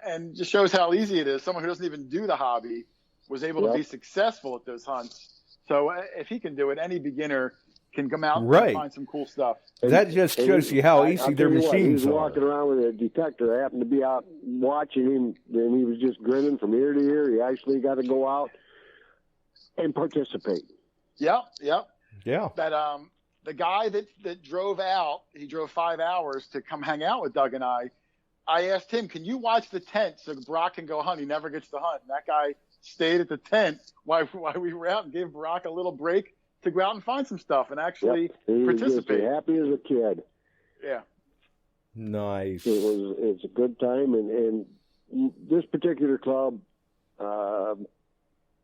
and just shows how easy it is. Someone who doesn't even do the hobby was able to be successful at those hunts. So if he can do it, any beginner can come out and find some cool stuff. That just shows you how easy their machines are. He was walking around with a detector. I happened to be out watching him, and he was just grinning from ear to ear. He actually got to go out and participate. Yeah. That the guy that drove out, he drove 5 hours to come hang out with Doug and I asked him, can you watch the tent so Brock can go hunt? He never gets to hunt. And that guy stayed at the tent while we were out and gave Brock a little break to go out and find some stuff and actually participate. He was happy as a kid. Yeah. Nice. It's a good time. And this particular club,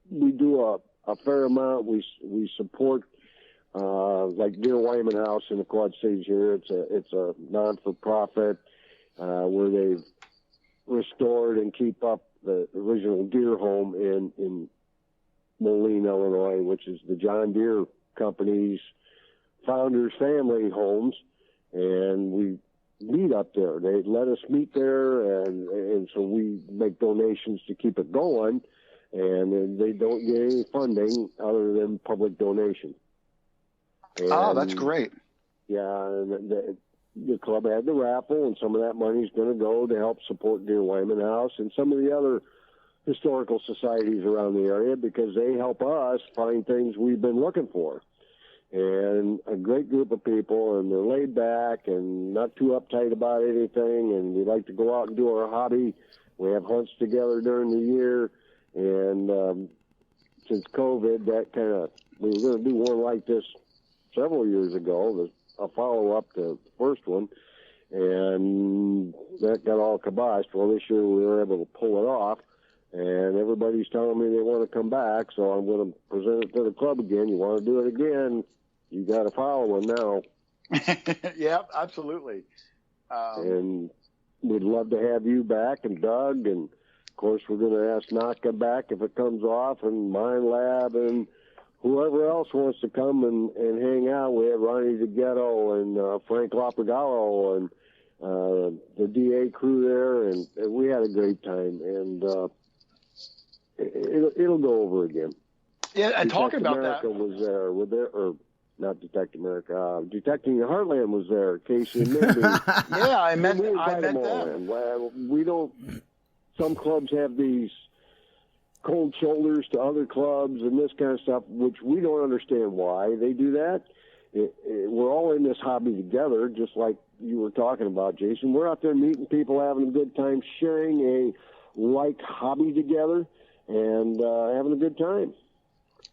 we do a fair amount. We support like Deer Wyman House in the Quad Cities here. It's a non-for-profit where they've restored and keep up the original deer home in Moline, Illinois, which is the John Deere Company's founders' family homes, and we meet up there. They let us meet there, and so we make donations to keep it going, and they don't get any funding other than public donation. And, that's great. Yeah, and the club had the raffle, and some of that money is going to go to help support Deer Wyman House and some of the other historical societies around the area, because they help us find things we've been looking for. And a great group of people, and they're laid back and not too uptight about anything, and we like to go out and do our hobby. We have hunts together during the year, and since COVID, we were going to do one like this several years ago, a follow-up to the first one, and that got all kiboshed. Well, this year we were able to pull it off, and everybody's telling me they want to come back, so I'm going to present it to the club again. You want to do it again, you got to follow one now. Yeah, absolutely. And we'd love to have you back, and Doug, and of course we're going to ask Nokta back if it comes off, and Mind Lab, and whoever else wants to come and hang out. We had Ronnie the Ghetto and Frank Lapagallo and the DA crew there, and we had a great time, and it'll go over again. Yeah, and Detect talking about America that, was there, or not Detect America, Detecting the Heartland was there. Casey and Mindy. yeah, I met them. them. Well, we don't. Some clubs have these cold shoulders to other clubs and this kind of stuff, which we don't understand why they do that. We're all in this hobby together, just like you were talking about, Jason. We're out there meeting people, having a good time, sharing a like hobby together, and having a good time.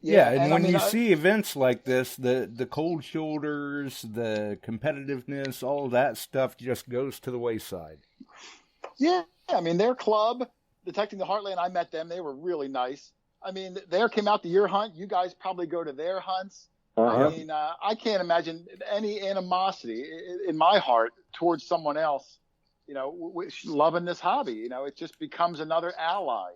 Yeah, and when you see events like this, the cold shoulders, the competitiveness, all that stuff just goes to the wayside. Yeah, I mean, their club, Detecting the Heartland, I met them. They were really nice. I mean, they came out to your hunt. You guys probably go to their hunts. I mean, I can't imagine any animosity in my heart towards someone else, you know, loving this hobby. You know, it just becomes another ally.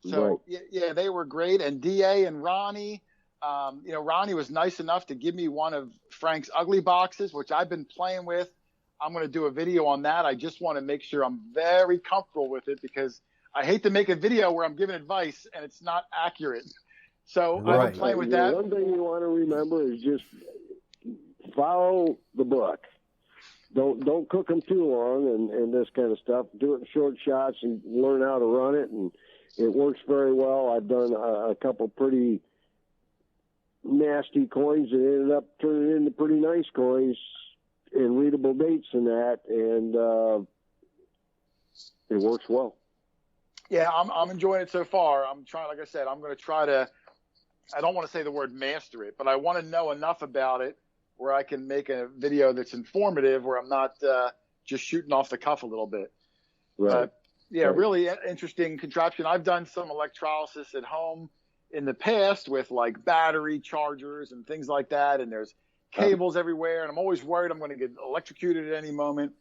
So, right. Yeah, they were great. And DA and Ronnie, you know, Ronnie was nice enough to give me one of Frank's ugly boxes, which I've been playing with. I'm going to do a video on that. I just want to make sure I'm very comfortable with it, because I hate to make a video where I'm giving advice and it's not accurate. So right. I've been playing with that. One thing you want to remember is just follow the book. Don't cook them too long and this kind of stuff. Do it in short shots and learn how to run it, and it works very well. I've done a couple pretty nasty coins that ended up turning into pretty nice coins and readable dates and that, and it works well. Yeah, I'm enjoying it so far. I'm trying, like I said, I'm going to try to, I don't want to say the word master it, but I want to know enough about it where I can make a video that's informative, where I'm not just shooting off the cuff a little bit. Right. But yeah, right. Really interesting contraption. I've done some electrolysis at home in the past with like battery chargers and things like that, and there's cables everywhere, and I'm always worried I'm going to get electrocuted at any moment.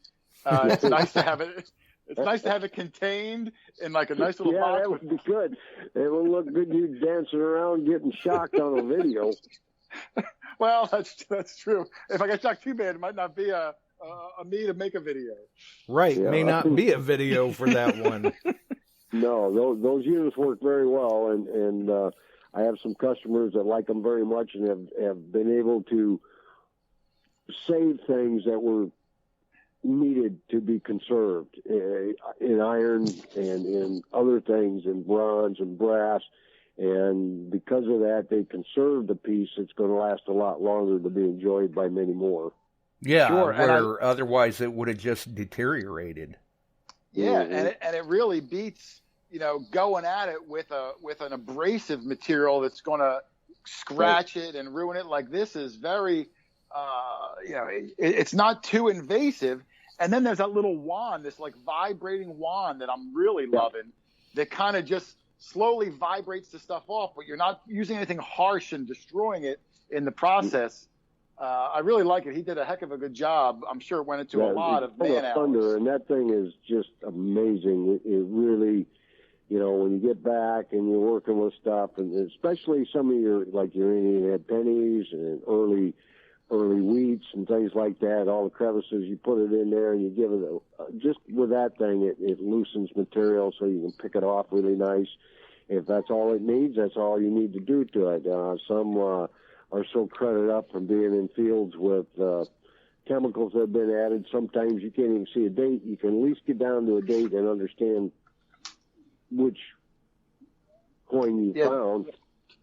It's nice to have it. It's nice to have it contained in like a nice little box. Yeah, that would be good. It would look good, you dancing around getting shocked on a video. Well, that's true. If I get shocked too bad, it might not be a me to make a video. Right, yeah. May not be a video for that one. No, those units work very well, and I have some customers that like them very much and have been able to save things that were needed to be conserved in iron and in other things, in bronze and brass. And because of that, they conserved a piece that's going to last a lot longer to be enjoyed by many more. Yeah, sure. Where otherwise it would have just deteriorated. Yeah, and it really beats, you know, going at it with an abrasive material that's going to scratch it and ruin it. Like this is very, you know, it's not too invasive. And then there's that little wand, this like vibrating wand that I'm really loving, that kind of just slowly vibrates the stuff off, but you're not using anything harsh and destroying it in the process. I really like it. He did a heck of a good job. I'm sure it went into a lot of man hours. Thunder, and that thing is just amazing. It really, you know, when you get back and you're working with stuff, and especially some of your, like your Indian head pennies and early wheats and things like that, all the crevices, you put it in there and you give it just with that thing, it loosens material so you can pick it off really nice. If that's all it needs, that's all you need to do to it. Some are so crudted up from being in fields with chemicals that have been added. Sometimes you can't even see a date. You can at least get down to a date and understand which coin you found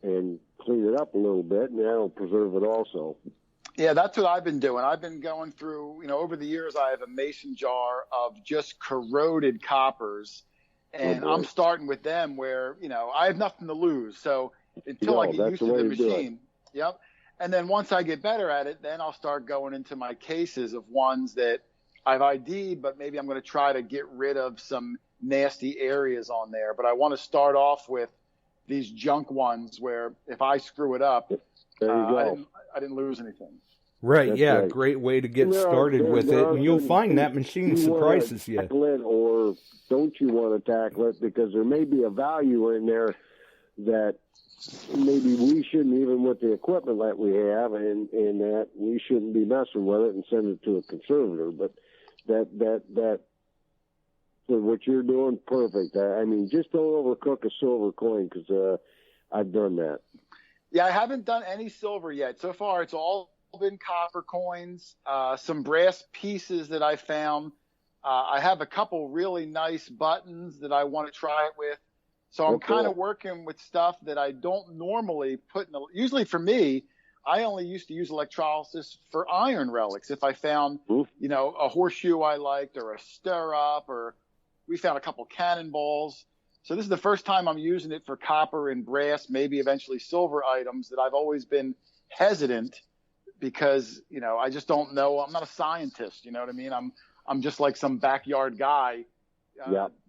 and clean it up a little bit, and that'll preserve it also. Yeah, that's what I've been doing. I've been going through, you know, over the years, I have a mason jar of just corroded coppers, and I'm starting with them where, you know, I have nothing to lose. So until I get used to the machine. Yep. And then once I get better at it, then I'll start going into my cases of ones that I've ID'd, but maybe I'm going to try to get rid of some nasty areas on there. But I want to start off with these junk ones where if I screw it up, there you go. I didn't lose anything. Right, That's yeah, right. great way to get started with it, and you'll find that machine surprises you. Or don't you want to tackle it, because there may be a value in there that maybe we shouldn't, even with the equipment that we have, and that we shouldn't be messing with it and send it to a conservator. But that for what you're doing, perfect. I mean, just don't overcook a silver coin, because I've done that. Yeah, I haven't done any silver yet. So far, it's all been copper coins, some brass pieces that I found. I have a couple really nice buttons that I want to try it with. So I'm kind of working with stuff that I don't normally put in usually for me, I only used to use electrolysis for iron relics. If I found, you know, a horseshoe I liked, or a stirrup, or we found a couple cannonballs. So this is the first time I'm using it for copper and brass, maybe eventually silver items that I've always been hesitant, because, you know, I just don't know. I'm not a scientist, you know what I mean? I'm just like some backyard guy.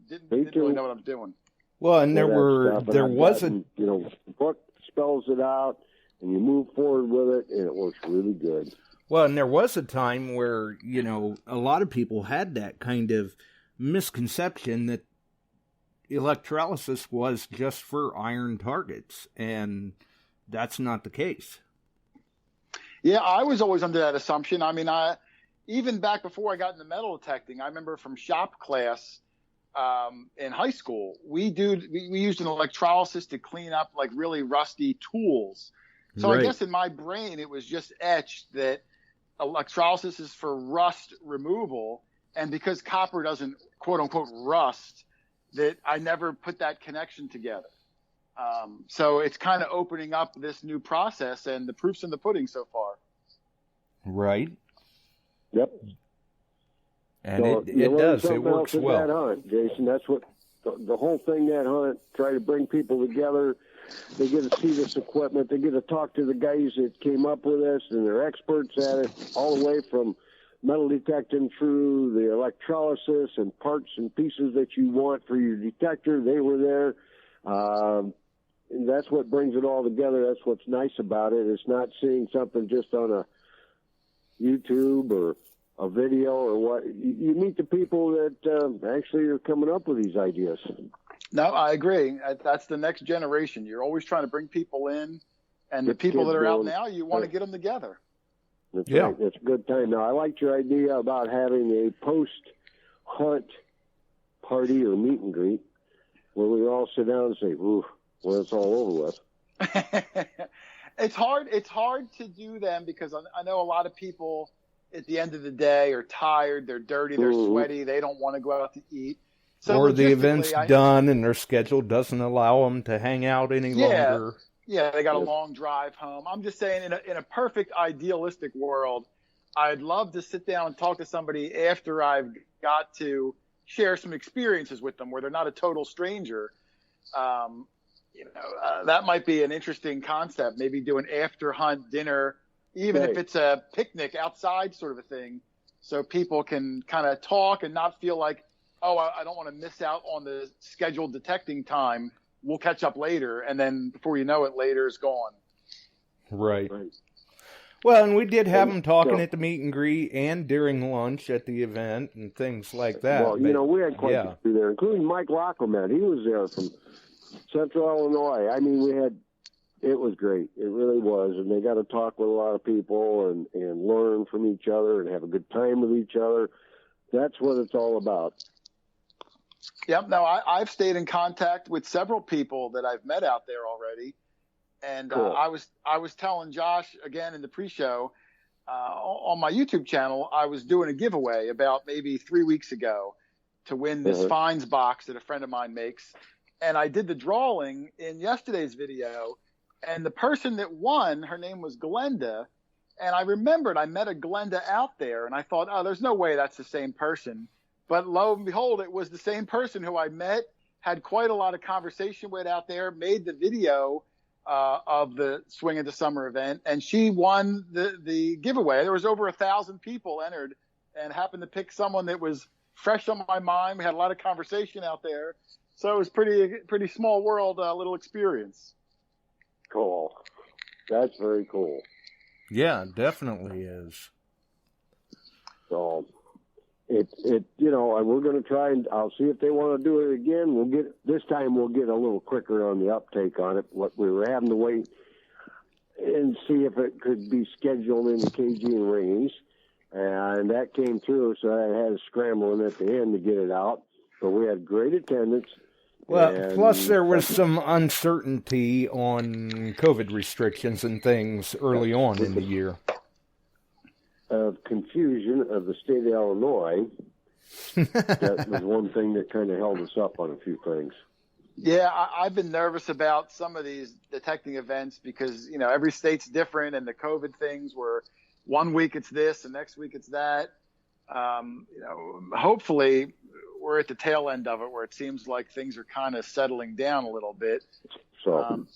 Didn't really know what I'm doing. Well, and there was a, you know, the book spells it out, and you move forward with it, and it works really good. Well, and there was a time where, you know, a lot of people had that kind of misconception that electrolysis was just for iron targets, and that's not the case. Yeah, I was always under that assumption. I mean, even back before I got into metal detecting, I remember from shop class in high school, we used an electrolysis to clean up like really rusty tools. So right. I guess in my brain, it was just etched that electrolysis is for rust removal. And because copper doesn't, quote unquote, rust, that I never put that connection together. So it's kind of opening up this new process, and the proof's in the pudding so far. Right. Yep. And so it does. It works well. That hunt, Jason, that's what the whole thing, that hunt, try to bring people together. They get to see this equipment. They get to talk to the guys that came up with this, and they're experts at it, all the way from metal detecting through the electrolysis and parts and pieces that you want for your detector. They were there. And that's what brings it all together. That's what's nice about it. It's not seeing something just on a YouTube or a video or what. You meet the people that actually are coming up with these ideas. No, I agree. That's the next generation. You're always trying to bring people in, and the people that are out now, you want to get them together. That's right. It's a good time. Now, I liked your idea about having a post-hunt party or meet and greet where we all sit down and say, ooh, well, it's all over with. It's hard to do them, because I know a lot of people at the end of the day are tired, they're dirty, they're sweaty, they don't want to go out to eat. So or the event's done and their schedule doesn't allow them to hang out any longer. Yeah, they got a long drive home. I'm just saying, in a perfect idealistic world, I'd love to sit down and talk to somebody after I've got to share some experiences with them where they're not a total stranger. That might be an interesting concept. Maybe do an after hunt dinner, even if it's a picnic outside sort of a thing, so people can kind of talk and not feel like, oh, I don't want to miss out on the scheduled detecting time. We'll catch up later. And then before you know it, later is gone. Right. Well, and we did have them talking at the meet and greet and during lunch at the event and things like that. Well, we had quite a few there, including Mike Lockerman. He was there from Central Illinois. I mean, it was great. It really was. And they got to talk with a lot of people and learn from each other and have a good time with each other. That's what it's all about. Yep. No, I've stayed in contact with several people that I've met out there already. And cool. I was telling Josh again in the pre-show on my YouTube channel, I was doing a giveaway about maybe 3 weeks ago to win this finds box that a friend of mine makes. And I did the drawing in yesterday's video, and the person that won, her name was Glenda. And I remembered I met a Glenda out there, and I thought, oh, there's no way that's the same person. But lo and behold, it was the same person who I met, had quite a lot of conversation with out there, made the video of the Swing of the Summer event, and she won the giveaway. There was over 1,000 people entered, and happened to pick someone that was fresh on my mind. We had a lot of conversation out there. So it was pretty small world, little experience. Cool. That's very cool. Yeah, definitely is. So and we're going to try, and I'll see if they want to do it again. This time we'll get a little quicker on the uptake on it. What we were having to wait and see if it could be scheduled in the KG and Rings, and that came through, so I had to scramble in at the end to get it out. But we had great attendance. Well, plus there was some uncertainty on COVID restrictions and things early on in the year. Of confusion of the state of Illinois. That was one thing that kind of held us up on a few things. Yeah, I've been nervous about some of these detecting events because, every state's different, and the COVID things were 1 week it's this, the next week it's that. Hopefully we're at the tail end of it where it seems like things are kind of settling down a little bit. So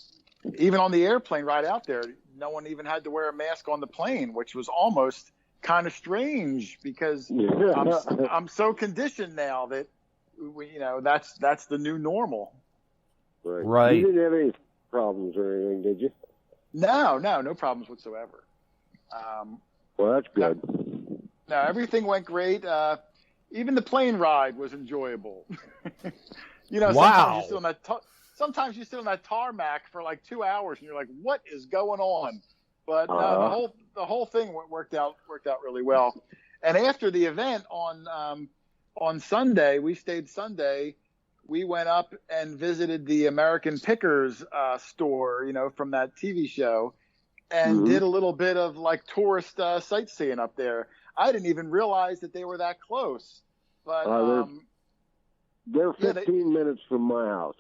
even on the airplane ride out there, no one even had to wear a mask on the plane, which was almost kind of strange because I'm so conditioned now that that's the new normal. Right. You didn't have any problems or anything, did you? No problems whatsoever. Well, that's good. No, everything went great. Even the plane ride was enjoyable. Wow. Sometimes you sit on that tarmac for like 2 hours and you're like, what is going on? But no, the whole thing worked out really well. And after the event on Sunday, we stayed Sunday. We went up and visited the American Pickers store, from that TV show, and did a little bit of like tourist sightseeing up there. I didn't even realize that they were that close. But they're 15 minutes from my house.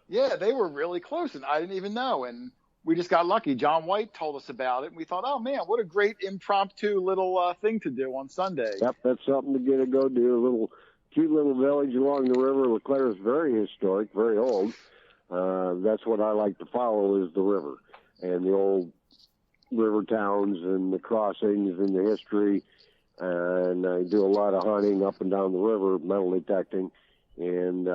Yeah, they were really close, and I didn't even know. And we just got lucky. John White told us about it, and we thought, oh, man, what a great impromptu little thing to do on Sunday. Yep, that's something to go do. Cute little village along the river. LeClaire is very historic, very old. That's what I like to follow is the river and the old river towns and the crossings and the history. And I do a lot of hunting up and down the river, metal detecting. And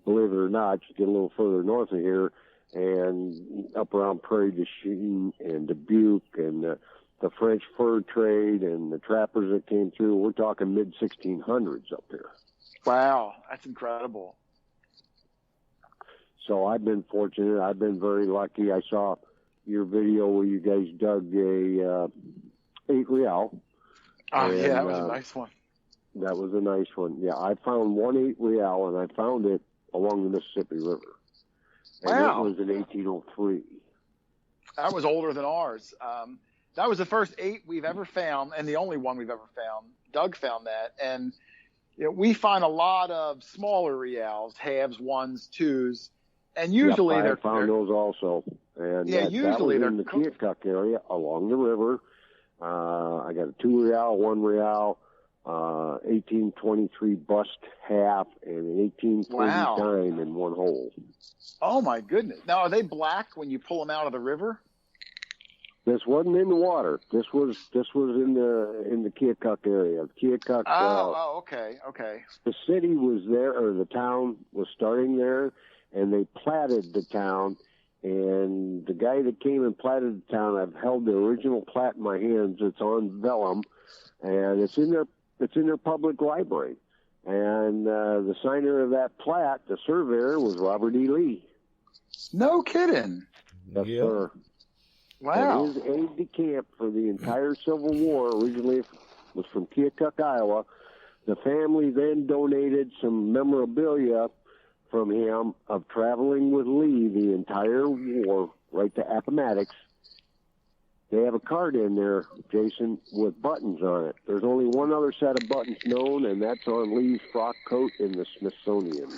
believe it or not, you get a little further north of here and up around Prairie du Chien and Dubuque and the French fur trade and the trappers that came through. We're talking mid-1600s up here. Wow, that's incredible. So I've been fortunate. I've been very lucky. I saw your video where you guys dug a 8 real. Oh, yeah, that was a nice one. That was a nice one. Yeah, I found 1 8 real, and I found it along the Mississippi River. And wow. It was in 1803. That was older than ours. That was the first 8 we've ever found, and the only one we've ever found. Doug found that. And we find a lot of smaller reals, halves, ones, twos, and usually I found those also. And usually that was in the Keokuk area along the river. I got a 2 real, 1 real, 1823 bust half, and an 1840 dime in one hole. Oh my goodness! Now, are they black when you pull them out of the river? This wasn't in the water. This was in the Keokuk area. Keokuk. Okay. The city was there, or the town was starting there, and they platted the town. And the guy that came and platted the town, I've held the original plat in my hands. It's on vellum, and it's in their public library. And the signer of that plat, the surveyor, was Robert E. Lee. No kidding. Yes, sir. Wow. And his aide-de-camp for the entire Civil War originally was from Keokuk, Iowa. The family then donated some memorabilia from him of traveling with Lee the entire war right to Appomattox. They have a card in there, Jason, with buttons on it. There's only one other set of buttons known, and that's on Lee's frock coat in the Smithsonian.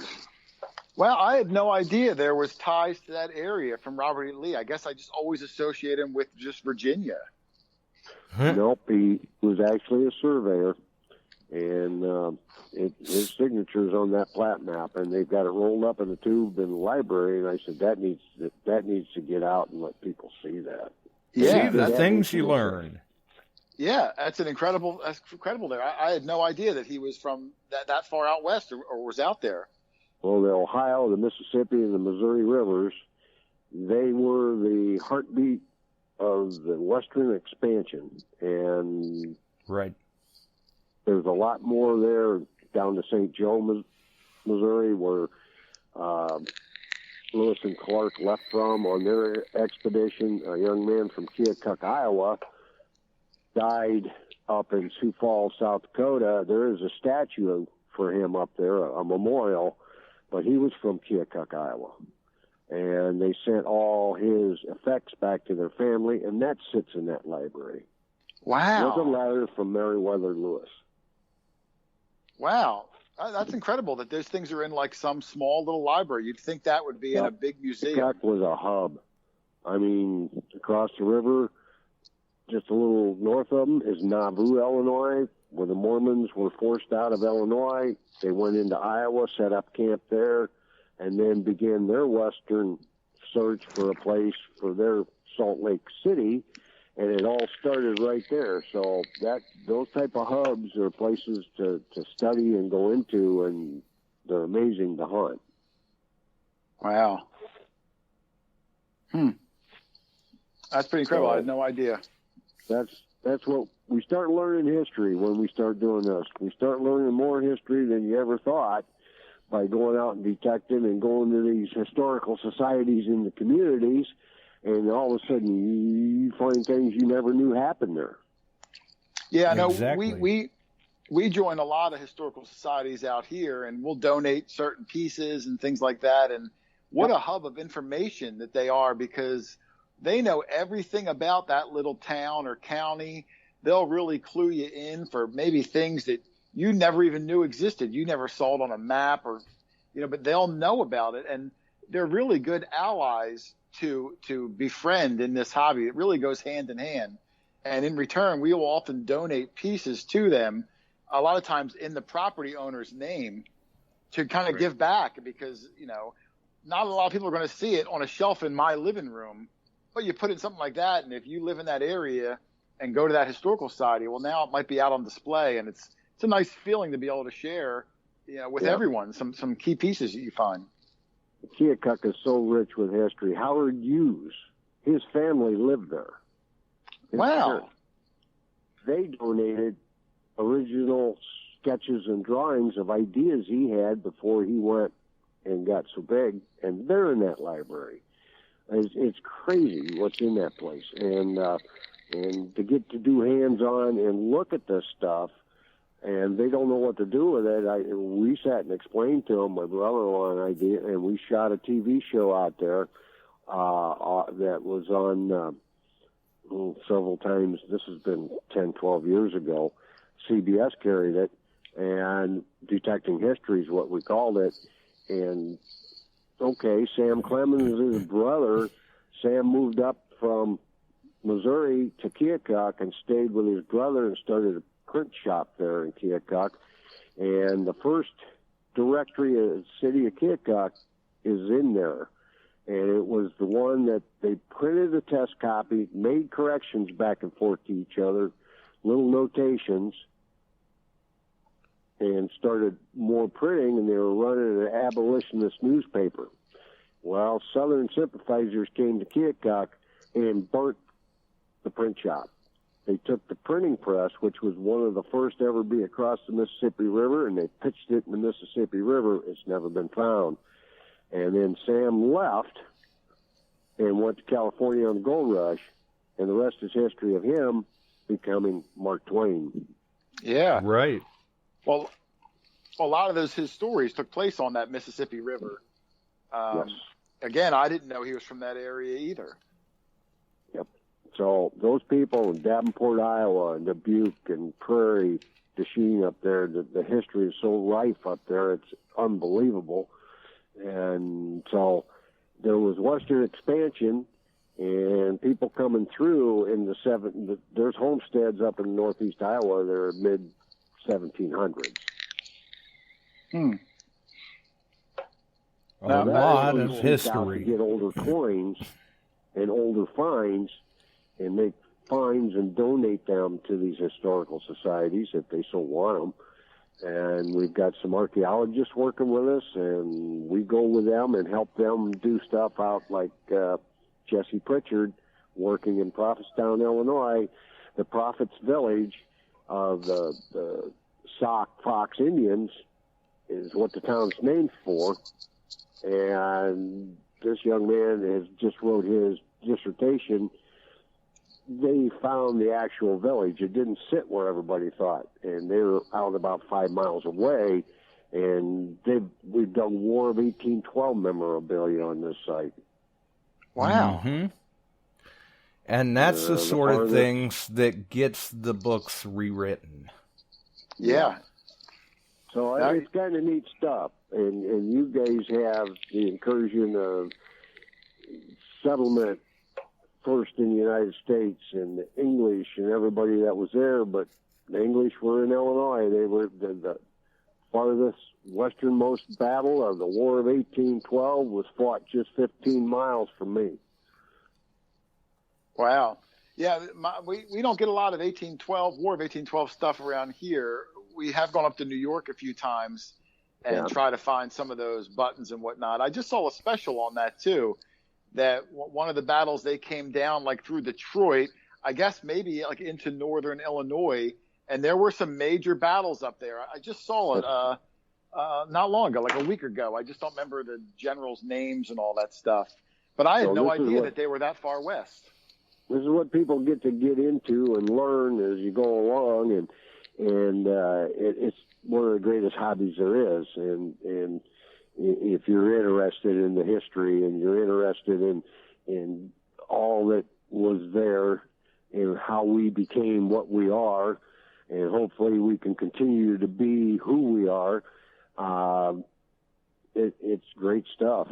Well, I had no idea there was ties to that area from Robert E. Lee. I guess I just always associate him with just Virginia. Nope, he was actually a surveyor, and his signature's on that plat map, and they've got it rolled up in a tube in the library. And I said that needs to get out and let people see that. Yeah, see the things you learn. Yeah, that's incredible there. I had no idea that he was from that far out west or was out there. Well, the Ohio, the Mississippi, and the Missouri rivers, they were the heartbeat of the Western expansion. And right. There's a lot more there down to St. Joe, Missouri, where Lewis and Clark left from on their expedition. A young man from Keokuk, Iowa, died up in Sioux Falls, South Dakota. There is a statue for him up there, a memorial, but he was from Keokuk, Iowa. And they sent all his effects back to their family, and that sits in that library. Wow. It was a letter from Meriwether Lewis. Wow. That's incredible that those things are in like some small little library. You'd think that would be in a big museum. Keokuk was a hub. I mean, across the river, just a little north of them is Nauvoo, Illinois, where the Mormons were forced out of Illinois. They went into Iowa, set up camp there, and then began their western search for a place for their Salt Lake City, and it all started right there. So those type of hubs are places to study and go into, and they're amazing to hunt. Wow. That's pretty incredible. I had no idea. That's what we start learning history when we start doing this. We start learning more history than you ever thought by going out and detecting and going to these historical societies in the communities, and all of a sudden you find things you never knew happened there. Yeah, no, exactly. we join a lot of historical societies out here, and we'll donate certain pieces and things like that. And what a hub of information that they are, because they know everything about that little town or county. They'll really clue you in for maybe things that you never even knew existed. You never saw it on a map, or, but they'll know about it. And they're really good allies to befriend in this hobby. It really goes hand in hand. And in return, we will often donate pieces to them, a lot of times in the property owner's name, to kind of give back, because, not a lot of people are going to see it on a shelf in my living room. But you put in something like that, and if you live in that area and go to that historical society, well, now it might be out on display, and it's a nice feeling to be able to share, with everyone some key pieces that you find. Keokuk is so rich with history. Howard Hughes, his family lived there. Wow. They donated original sketches and drawings of ideas he had before he went and got so big, and they're in that library. It's crazy what's in that place, and to get to do hands-on and look at this stuff, and they don't know what to do with it. We sat and explained to them, my brother-in-law and I did, and we shot a TV show out there that was on several times. This has been 10, 12 years ago. CBS carried it, and Detecting History is what we called it, and okay, Sam Clemens is his brother. Sam moved up from Missouri to Keokuk and stayed with his brother and started a print shop there in Keokuk. And the first directory of the city of Keokuk is in there. And it was the one that they printed a test copy, made corrections back and forth to each other, little notations, and started more printing, and they were running an abolitionist newspaper. Well, Southern sympathizers came to Keokuk and burnt the print shop. They took the printing press, which was one of the first to ever be across the Mississippi River, and they pitched it in the Mississippi River. It's never been found. And then Sam left and went to California on the gold rush, and the rest is history of him becoming Mark Twain. Yeah. Right. Well, a lot of his stories took place on that Mississippi River. Yes. Again, I didn't know he was from that area either. Yep. So those people in Davenport, Iowa, and Dubuque and Prairie, Deschutes up there, the history is so rife up there, it's unbelievable. And so there was Western expansion and people coming through in there's homesteads up in northeast Iowa. They're mid-1700s. A lot of history. To get older coins and older finds and make finds and donate them to these historical societies if they so want them. And we've got some archaeologists working with us, and we go with them and help them do stuff out like Jesse Pritchard working in Prophetstown, Illinois, the Prophets Village of the Sauk Fox Indians is what the town's named for. And this young man has just wrote his dissertation. They found the actual village. It didn't sit where everybody thought, and they were out about 5 miles away. And we've done War of 1812 memorabilia on this site. Wow! Mm-hmm. And that's the sort of things that gets the books rewritten. Yeah. So it's kind of neat stuff. And you guys have the incursion of settlement first in the United States, and the English and everybody that was there, but the English were in Illinois. They were the farthest westernmost battle of the War of 1812 was fought just 15 miles from me. Wow. Yeah, we don't get a lot of War of 1812 stuff around here. We have gone up to New York a few times and try to find some of those buttons and whatnot. I just saw a special on that too, that one of the battles they came down like through Detroit, I guess maybe like into northern Illinois, and there were some major battles up there. I just saw it not long ago, like a week ago. I just don't remember the generals' names and all that stuff. But I had no idea that they were that far west. This is what people get into and learn as you go along, and it's one of the greatest hobbies there is. And if you're interested in the history and you're interested in all that was there and how we became what we are, and hopefully we can continue to be who we are, it's great stuff.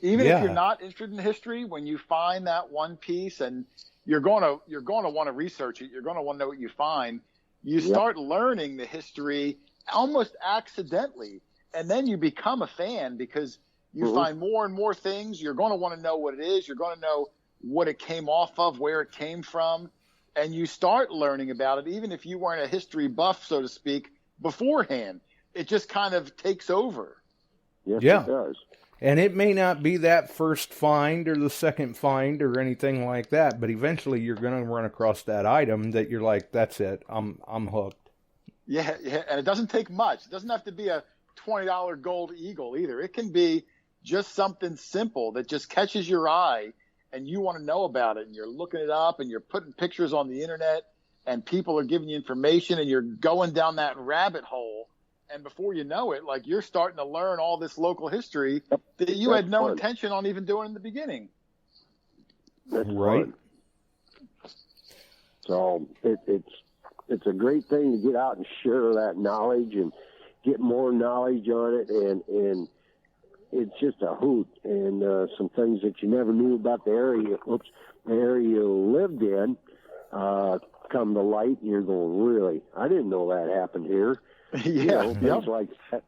Even if you're not interested in history, when you find that one piece, and you're going to want to research it, you're going to want to know what you find. You start learning the history almost accidentally, and then you become a fan because you find more and more things. You're going to want to know what it is. You're going to know what it came off of, where it came from, and you start learning about it, even if you weren't a history buff, so to speak, beforehand. It just kind of takes over. Yes, it does. And it may not be that first find or the second find or anything like that, but eventually you're going to run across that item that you're like, that's it, I'm hooked. Yeah, and it doesn't take much. It doesn't have to be a $20 gold eagle either. It can be just something simple that just catches your eye and you want to know about it, and you're looking it up and you're putting pictures on the internet and people are giving you information and you're going down that rabbit hole. And before you know it, like, you're starting to learn all this local history that you had no intention on even doing in the beginning. That's right. Fun. So it's a great thing to get out and share that knowledge and get more knowledge on it, and it's just a hoot. And some things that you never knew about the area you lived in come to light, and you're going, really? I didn't know that happened here. Things like that.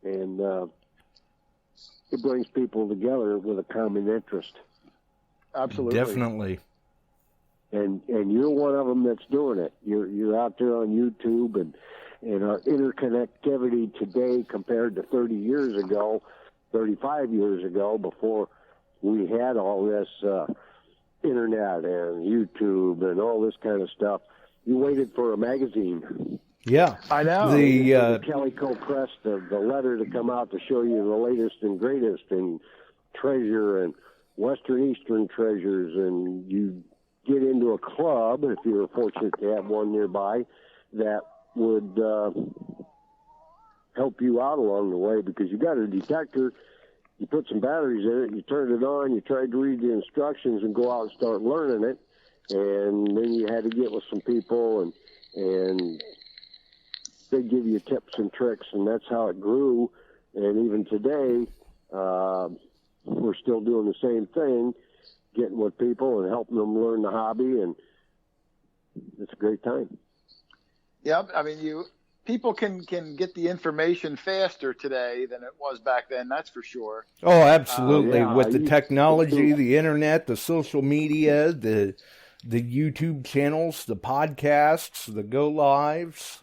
And it brings people together with a common interest. Absolutely. Definitely. And you're one of them that's doing it. You're out there on YouTube, and our interconnectivity today compared to 30 years ago, 35 years ago, before we had all this internet and YouTube and all this kind of stuff, you waited for a magazine. Yeah, I know. The Calico Press, the letter to come out to show you the latest and greatest in treasure and Western Eastern treasures, and you get into a club, if you were fortunate to have one nearby, that would help you out along the way, because you got a detector, you put some batteries in it, you turned it on, you tried to read the instructions and go out and start learning it, and then you had to get with some people, and they give you tips and tricks, and that's how it grew. And even today, we're still doing the same thing, getting with people and helping them learn the hobby, and it's a great time. Yep, I mean, people can get the information faster today than it was back then, that's for sure. Oh, absolutely. With the technology, the internet, the social media, the the YouTube channels, the podcasts, the go lives.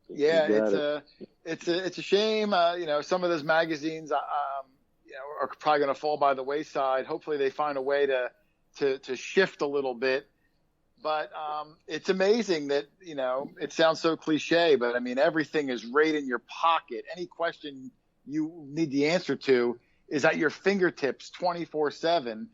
Yeah, it's a shame. Some of those magazines, are probably going to fall by the wayside. Hopefully, they find a way to shift a little bit. But it's amazing that it sounds so cliche, but I mean everything is right in your pocket. Any question you need the answer to is at your fingertips 24/7.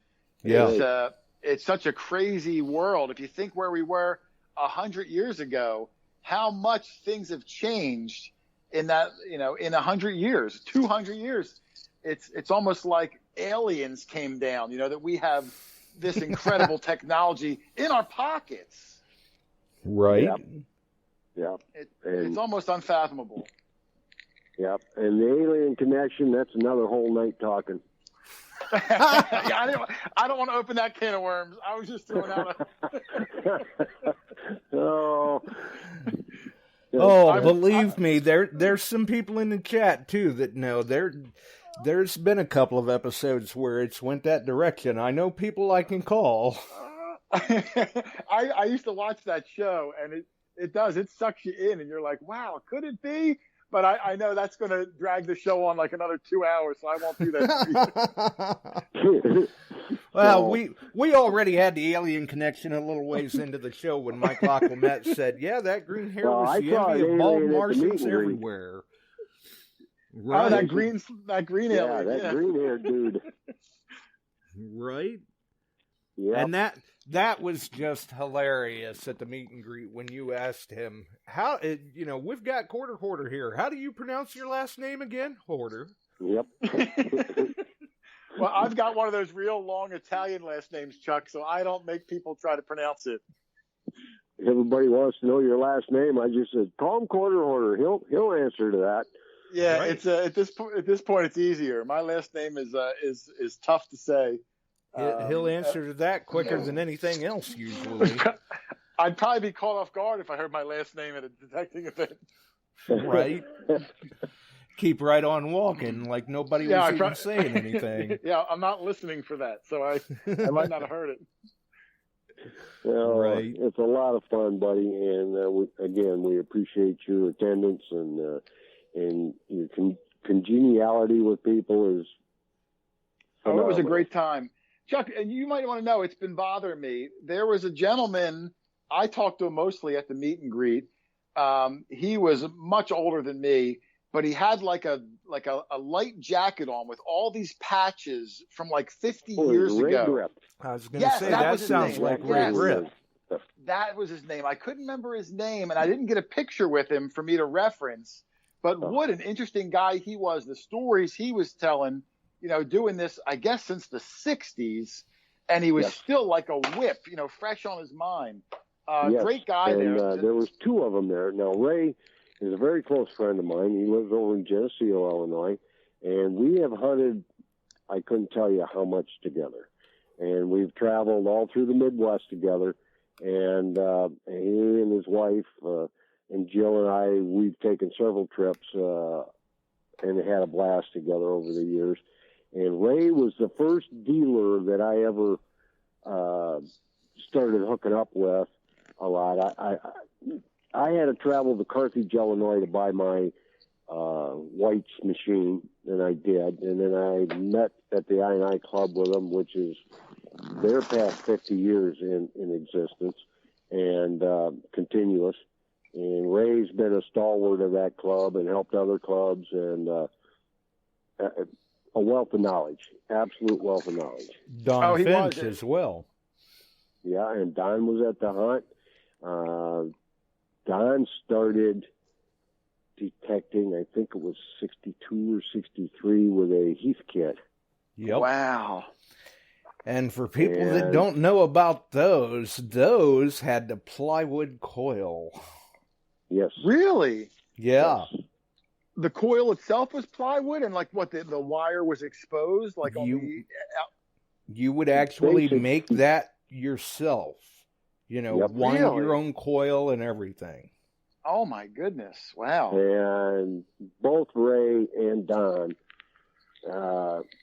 Yeah. It's such a crazy world. If you think where we were 100 years ago, how much things have changed in that, in 100 years, 200 years. It's almost like aliens came down, that we have this incredible technology in our pockets. Right. Yep. It's almost unfathomable. Yep. And the alien connection, that's another whole night talking. Yeah, I don't want to open that can of worms. I was just throwing out believe me, there's some people in the chat too that know. There's been a couple of episodes where it's went that direction. I know people I can call. I used to watch that show, and it sucks you in, and you're like, wow, could it be? But I know that's going to drag the show on like another 2 hours, so I won't do that. Well, we already had the alien connection a little ways into the show when Mike Laclamette said, yeah, that green hair was the envy of bald Martians everywhere. Right. Oh, that green alien. That green hair dude. Right? Yeah. And that was just hilarious at the meet and greet when you asked him, we've got Quarter Hoarder here. How do you pronounce your last name again? Hoarder. Yep. Well, I've got one of those real long Italian last names, Chuck, so I don't make people try to pronounce it. Everybody wants to know your last name. I just said, call him Quarter Hoarder. He'll answer to that. Yeah, right. It's at this point it's easier. My last name is tough to say. He'll answer to that quicker than anything else usually. I'd probably be caught off guard if I heard my last name at a detecting event. Right. Keep right on walking like nobody was even saying anything. Yeah, I'm not listening for that, so I might not have heard it. Well, right. It's a lot of fun, buddy, and we appreciate your attendance and your congeniality with people is phenomenal. It was a great time. Chuck, and you might want to know, it's been bothering me. There was a gentleman, I talked to him mostly at the meet and greet. He was much older than me, but he had like a light jacket on with all these patches from like 50 years ago. Grip. I was going to say, that sounds like Ray Grip. That was his name. I couldn't remember his name, and I didn't get a picture with him for me to reference. But what an interesting guy he was. The stories he was telling, doing this, I guess, since the 60s, and he was still like a whip, fresh on his mind. Great guy there. There was two of them there. Now, Ray is a very close friend of mine. He lives over in Geneseo, Illinois, and we have hunted, I couldn't tell you how much together. And we've traveled all through the Midwest together, and he and his wife and Jill and I, we've taken several trips and had a blast together over the years. And Ray was the first dealer that I ever started hooking up with a lot. I had to travel to Carthage, Illinois to buy my White's machine, and I did. And then I met at the I&I Club with them, which is they're past 50 years in existence and continuous. And Ray's been a stalwart of that club and helped other clubs, and a wealth of knowledge, absolute wealth of knowledge. Don Finch as well. Yeah, and Don was at the hunt. Don started detecting, I think it was 62 or 63 with a Heathkit. Yep. Wow. And for people that don't know about those had the plywood coil. Yes. Really? Yeah. Yes. The coil itself was plywood, and like what the wire was exposed, like you would actually make that yourself. Wind your own coil and everything. Oh my goodness! Wow. And both Ray and Don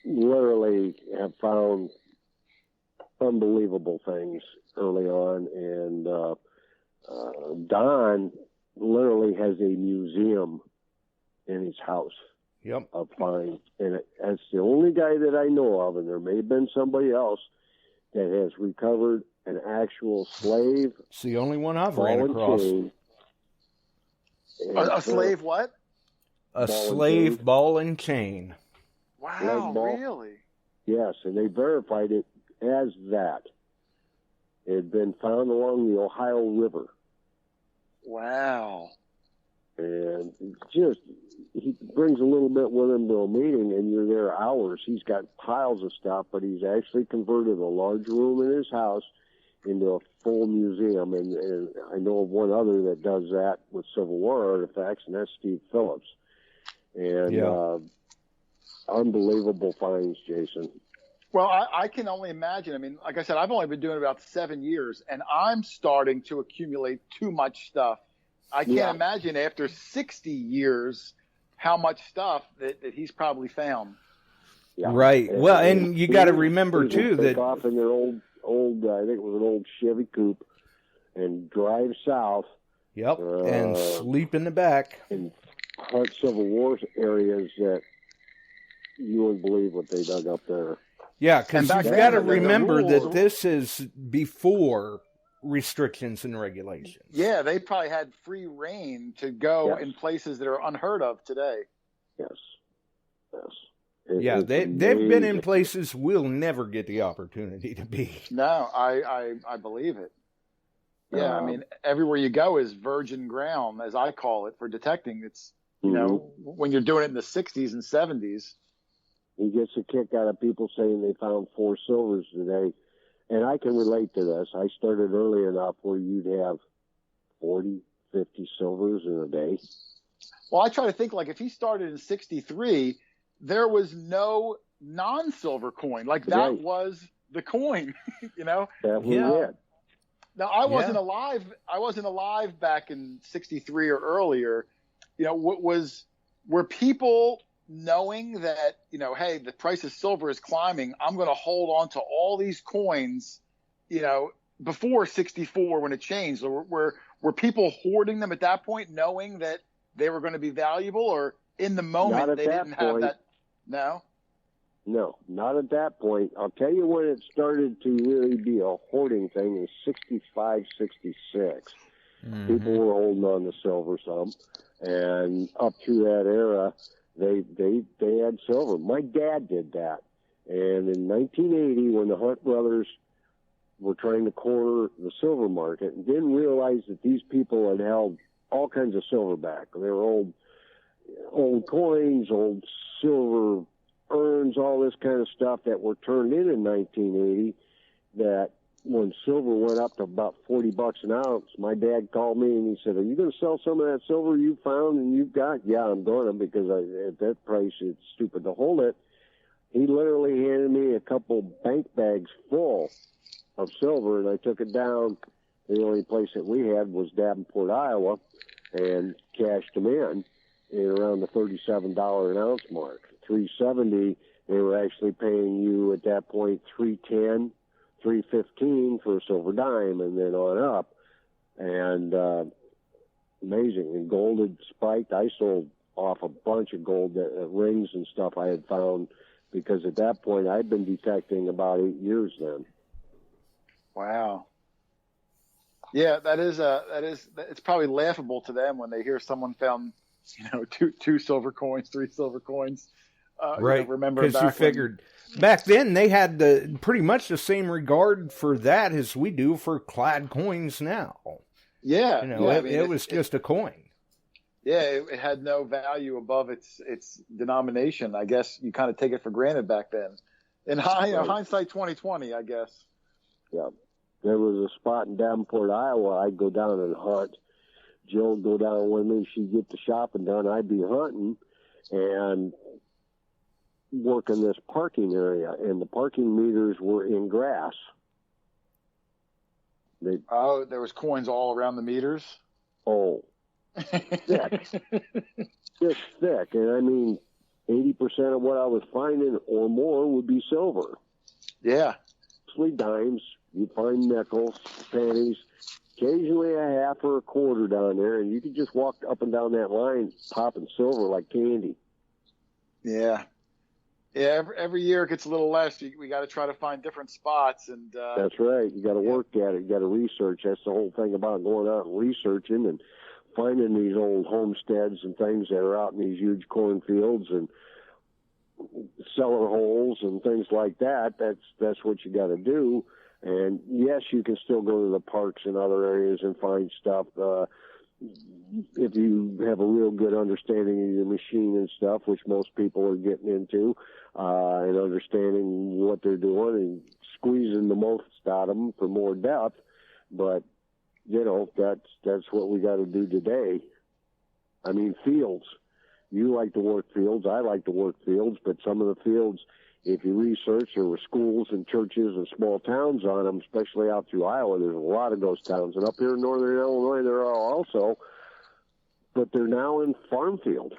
literally have found unbelievable things early on. And Don literally has a museum in his house. Yep. Of finds, and that's the only guy that I know of, and there may have been somebody else that has recovered an actual slave. It's the only one I've ran across. A slave what? A slave ball and chain. Wow, really? Yes, and they verified it as that. It had been found along the Ohio River. Wow. And just, he brings a little bit with him to a meeting, and you're there hours. He's got piles of stuff, but he's actually converted a large room in his house into a full museum. And I know of one other that does that with Civil War artifacts, and that's Steve Phillips. And unbelievable finds, Jason. Well, I can only imagine. I mean, like I said, I've only been doing it about 7 years, and I'm starting to accumulate too much stuff. I can't imagine after 60 years how much stuff that he's probably found. Yeah. Right. Well, and you got to remember, too, that... off in their old, I think it was an old Chevy coupe, and drive south. Yep, and sleep in the back. In hard Civil War areas that you wouldn't believe what they dug up there. Yeah, because you've got to remember that this is before restrictions and regulations. Yeah, they probably had free reign to go in places that are unheard of today. Yes. They've been in places we'll never get the opportunity to be. No, I believe it. Yeah, I mean, everywhere you go is virgin ground, as I call it, for detecting. It's, you know, when you're doing it in the 60s and 70s. He gets a kick out of people saying they found 4 silvers today. And I can relate to this. I started early enough where you'd have 40, 50 silvers in a day. Well, I try to think, like, if he started in 63, there was no non-silver coin. Like, that was the coin, you know? That was it. Now, I wasn't alive. I wasn't alive back in 63 or earlier. You know, were people knowing that, you know, hey, the price of silver is climbing, I'm going to hold on to all these coins, you know, before 64 when it changed? Or were people hoarding them at that point, knowing that they were going to be valuable, or in the moment they didn't have that? No? No, not at that point. I'll tell you when it started to really be a hoarding thing is 65, 66. People were holding on to silver some, and up through that era, they had silver. My dad did that. And in 1980, when the Hunt brothers were trying to corner the silver market and didn't realize that these people had held all kinds of silver back. They were old coins, old silver urns, all this kind of stuff that were turned in 1980, that when silver went up to about $40 an ounce, my dad called me and he said, "Are you going to sell some of that silver you found and you've got?" "Yeah, I'm going to, because at that price, it's stupid to hold it." He literally handed me a couple bank bags full of silver, and I took it down. The only place that we had was Davenport, Iowa, and cashed them in around the $37 an ounce mark. $3.70, they were actually paying you at that point $3.10, $3.15 for a silver dime, and then on up. And amazing. And gold had spiked. I sold off a bunch of gold rings and stuff I had found, because at that point I'd been detecting about 8 years then. Wow. Yeah, it's probably laughable to them when they hear someone found, you know, two silver coins, 3 silver coins. Right. You know, remember, because you figured back then they had pretty much the same regard for that as we do for clad coins now. Yeah. You know, it was just a coin. Yeah, it had no value above its denomination. I guess you kind of take it for granted back then. In hindsight 2020, I guess. Yeah. There was a spot in Davenport, Iowa, I'd go down and hunt. Jill would go down with me. She'd get the shopping done. I'd be hunting and working this parking area, and the parking meters were in grass. There was coins all around the meters? Oh, thick. Just thick. And I mean, 80% of what I was finding or more would be silver. Yeah. mostly dimes. You find nickels, pennies, occasionally a half or a quarter down there, and you can just walk up and down that line popping silver like candy. Yeah. Yeah, every year it gets a little less. We got to try to find different spots. And that's right. You got to work at it. You got to research. That's the whole thing about going out and researching and finding these old homesteads and things that are out in these huge cornfields and cellar holes and things like that. That's what you got to do. And yes, you can still go to the parks and other areas and find stuff. If you have a real good understanding of your machine and stuff, which most people are getting into, and understanding what they're doing and squeezing the most out of them for more depth. But, you know, that's what we got to do today. I mean, fields. You like to work fields. I like to work fields, but some of the fields, if you research, there were schools and churches and small towns on them, especially out through Iowa. There's a lot of those towns. And up here in northern Illinois, there are also, but they're now in farm field.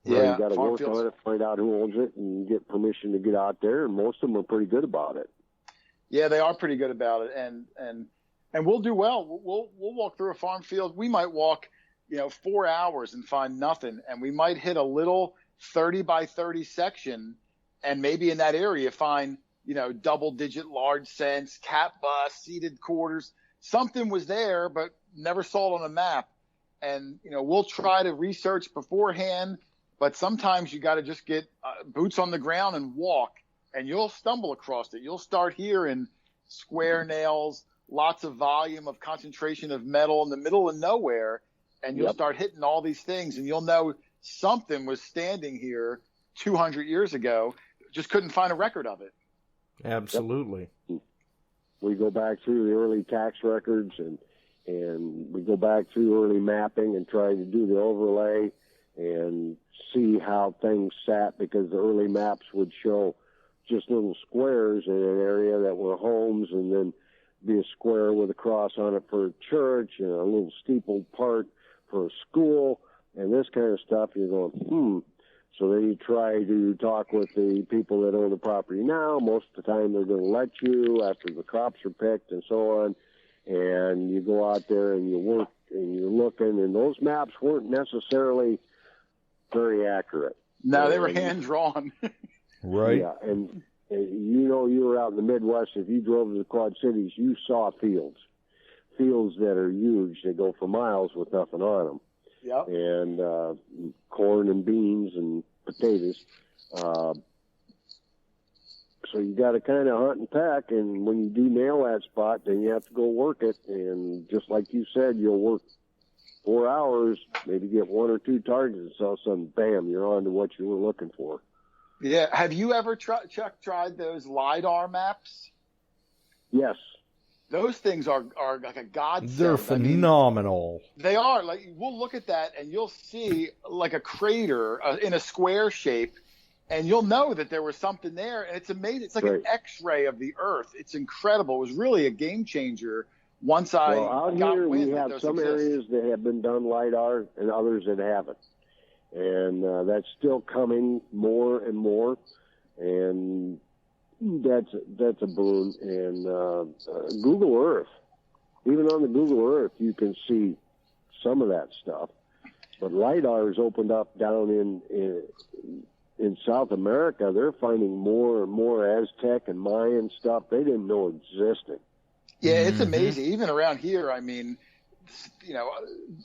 Yeah, you got to work fields. on it, find out who owns it, and get permission to get out there. And most of them are pretty good about it. Yeah, they are pretty good about it, and we'll do well. We'll walk through a farm field. We might walk, 4 hours and find nothing, and we might hit a little 30 by 30 section, and maybe in that area find double-digit large cents, cap bus, seated quarters. Something was there, but never saw it on a map. And we'll try to research beforehand, but sometimes you got to just get boots on the ground and walk, and you'll stumble across it. You'll start here in square nails, lots of volume of concentration of metal in the middle of nowhere, and you'll start hitting all these things, and you'll know something was standing here 200 years ago. Just couldn't find a record of it. Absolutely. Yep. We go back through the early tax records and we go back through early mapping and try to do the overlay and see how things sat, because the early maps would show just little squares in an area that were homes, and then be a square with a cross on it for a church and a little steepled part for a school and this kind of stuff. You're going, So then you try to talk with the people that own the property now. Most of the time they're going to let you after the crops are picked and so on. And you go out there and you work and you're looking, and those maps weren't necessarily very accurate. No, they were hand-drawn. Right. Yeah, and you were out in the Midwest. If you drove to the Quad Cities, you saw fields that are huge. They go for miles with nothing on them. Yep. And corn and beans and potatoes. So you got to kind of hunt and peck, and when you do nail that spot, then you have to go work it. And just like you said, you'll work 4 hours, maybe get 1 or 2 targets, and all of a sudden, bam, you're on to what you were looking for. Yeah. Have you ever, Chuck, tried those LiDAR maps? Yes. Those things are like a godsend. They're phenomenal. They are. Like, we'll look at that and you'll see like a crater in a square shape, and you'll know that there was something there. And it's amazing. It's like an X-ray of the Earth. It's incredible. It was really a game changer once I out got here wind we that have those some exist. areas that have been done LiDAR and others that haven't. And that's still coming more and more. And that's a boon. And Google Earth, even on the Google Earth, you can see some of that stuff. But LiDAR has opened up down in South America. They're finding more and more Aztec and Mayan stuff they didn't know existed. Yeah, it's amazing. Even around here, I mean,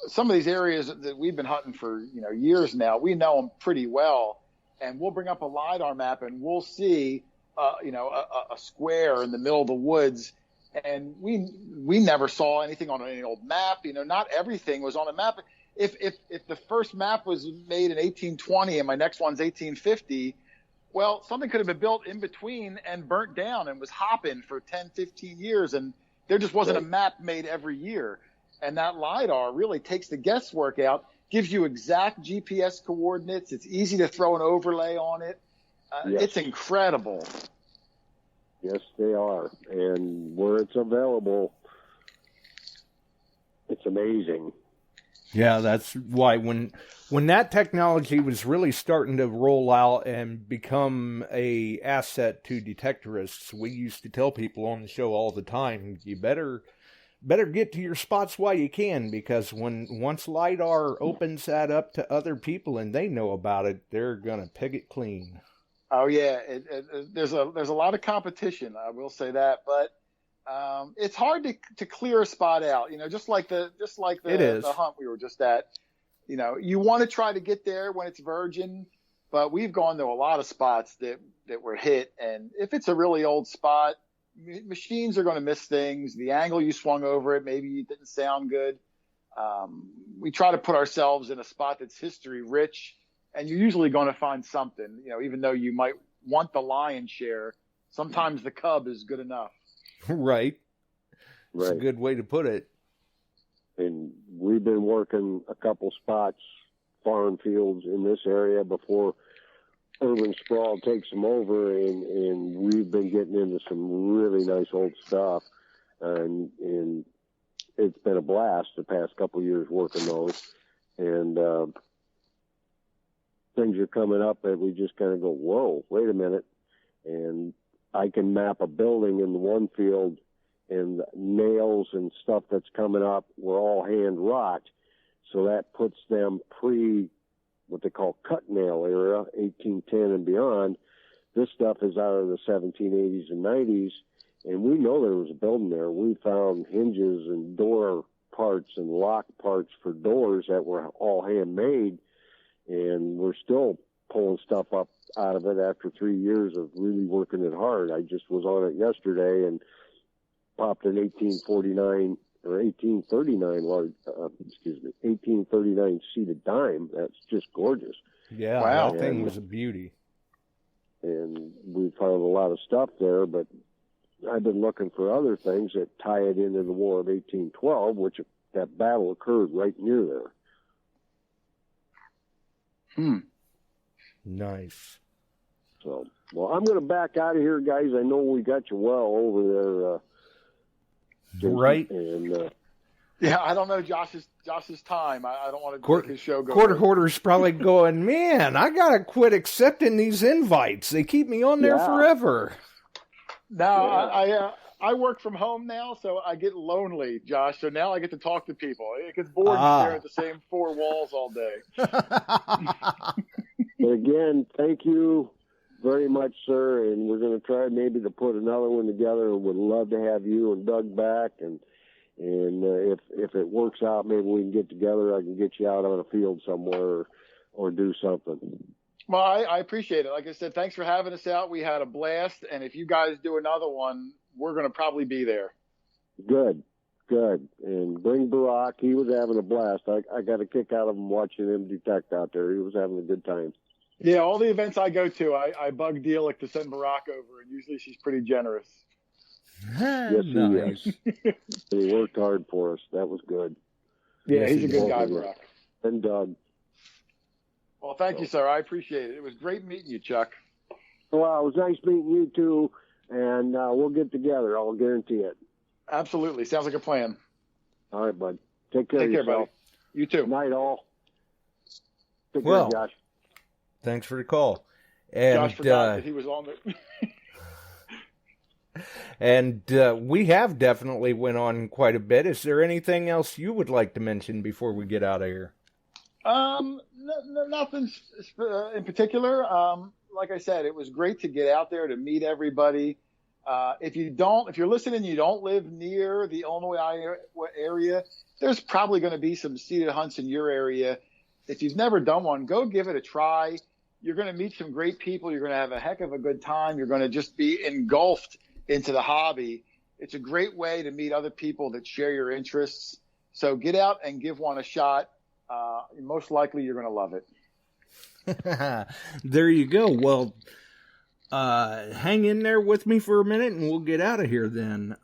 some of these areas that we've been hunting for, years now, we know them pretty well. And we'll bring up a LiDAR map and we'll see a square in the middle of the woods, and we never saw anything on any old map. Not everything was on a map. If the first map was made in 1820 and my next one's 1850, well, something could have been built in between and burnt down and was hopping for 10, 15 years, and there just wasn't a map made every year. And that LiDAR really takes the guesswork out, gives you exact GPS coordinates. It's easy to throw an overlay on it. Yes. It's incredible. Yes, they are. And where it's available, it's amazing. Yeah, that's why when that technology was really starting to roll out and become a asset to detectorists, we used to tell people on the show all the time, you better get to your spots while you can, because once LiDAR opens that up to other people and they know about it, they're gonna peg it clean. Oh yeah, there's a lot of competition. I will say that, but it's hard to clear a spot out. Just like the hunt we were just at. You want to try to get there when it's virgin, but we've gone to a lot of spots that were hit, and if it's a really old spot, machines are going to miss things. The angle you swung over it, maybe it didn't sound good. We try to put ourselves in a spot that's history rich, and you're usually going to find something. Even though you might want the lion's share, sometimes the cub is good enough. Right. That's a good way to put it. And we've been working a couple spots, farm fields in this area before urban sprawl takes them over, and we've been getting into some really nice old stuff, and it's been a blast the past couple of years working those, and things are coming up that we just kind of go, whoa, wait a minute, and I can map a building in the one field, and nails and stuff that's coming up were all hand wrought, so that puts them what they call cut nail era, 1810 and beyond. This stuff is out of the 1780s and 90s, and we know there was a building there. We found hinges and door parts and lock parts for doors that were all handmade, and we're still pulling stuff up out of it after 3 years of really working it hard. I just was on it yesterday and popped an 1849 or 1839 seated dime. That's just gorgeous. Yeah, wow. That thing was a beauty. And we found a lot of stuff there, but I've been looking for other things that tie it into the War of 1812, which that battle occurred right near there. Nice. So, well, I'm going to back out of here, guys. I know we got you well over there. Jason, right. And yeah, I don't know Josh's time. I don't want to make his show go. Quarter Hoarder's probably going, man, I got to quit accepting these invites. They keep me on there forever. No, I work from home now, so I get lonely, Josh. So now I get to talk to people. It gets bored staring at the same four walls all day. But again, thank you very much, sir. And we're going to try maybe to put another one together. And would love to have you and Doug back. And if it works out, maybe we can get together. I can get you out on a field somewhere or do something. Well, I appreciate it. Like I said, thanks for having us out. We had a blast. And if you guys do another one, we're going to probably be there. Good. And bring Barack. He was having a blast. I got a kick out of him watching him detect out there. He was having a good time. Yeah, all the events I go to, I bug Dealick to send Barack over, and usually she's pretty generous. Yes, nice. He is. He worked hard for us. That was good. Yeah, yes, he's a good guy, Barack. And Doug. Well, thank you, sir. I appreciate it. It was great meeting you, Chuck. Well, it was nice meeting you, too, and we'll get together. I'll guarantee it. Absolutely. Sounds like a plan. All right, bud. Take care of yourself. Buddy. You too. Good night, all. Take care, Josh. Thanks for the call. And, Josh forgot that he was on the... And we have definitely went on quite a bit. Is there anything else you would like to mention before we get out of here? Nothing in particular. Like I said, it was great to get out there to meet everybody. If you're listening, you don't live near the Illinois area, there's probably going to be some seated hunts in your area. If you've never done one, go give it a try. You're going to meet some great people. You're going to have a heck of a good time. You're going to just be engulfed into the hobby. It's a great way to meet other people that share your interests. So get out and give one a shot. Most likely you're going to love it. There you go. Well, hang in there with me for a minute and we'll get out of here then.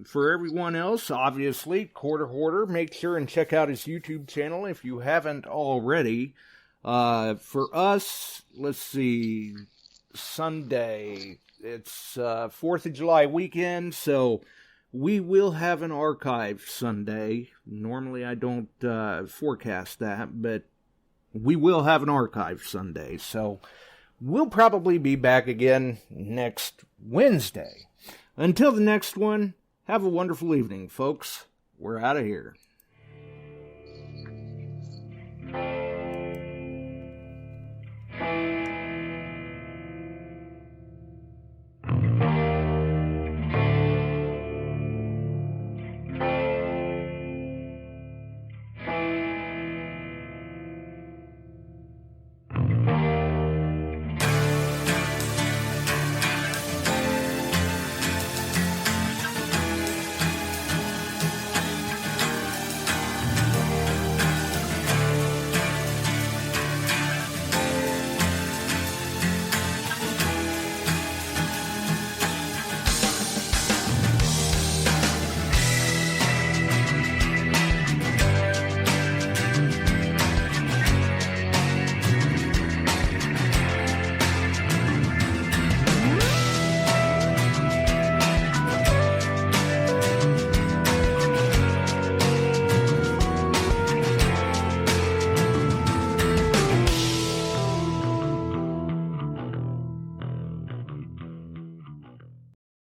For everyone else, obviously, Quarter Hoarder, make sure and check out his YouTube channel if you haven't already. For us, let's see, Sunday, it's 4th of July weekend, so we will have an archive Sunday. Normally I don't forecast that, but we will have an archive Sunday. So we'll probably be back again next Wednesday. Until the next one, have a wonderful evening, folks. We're out of here.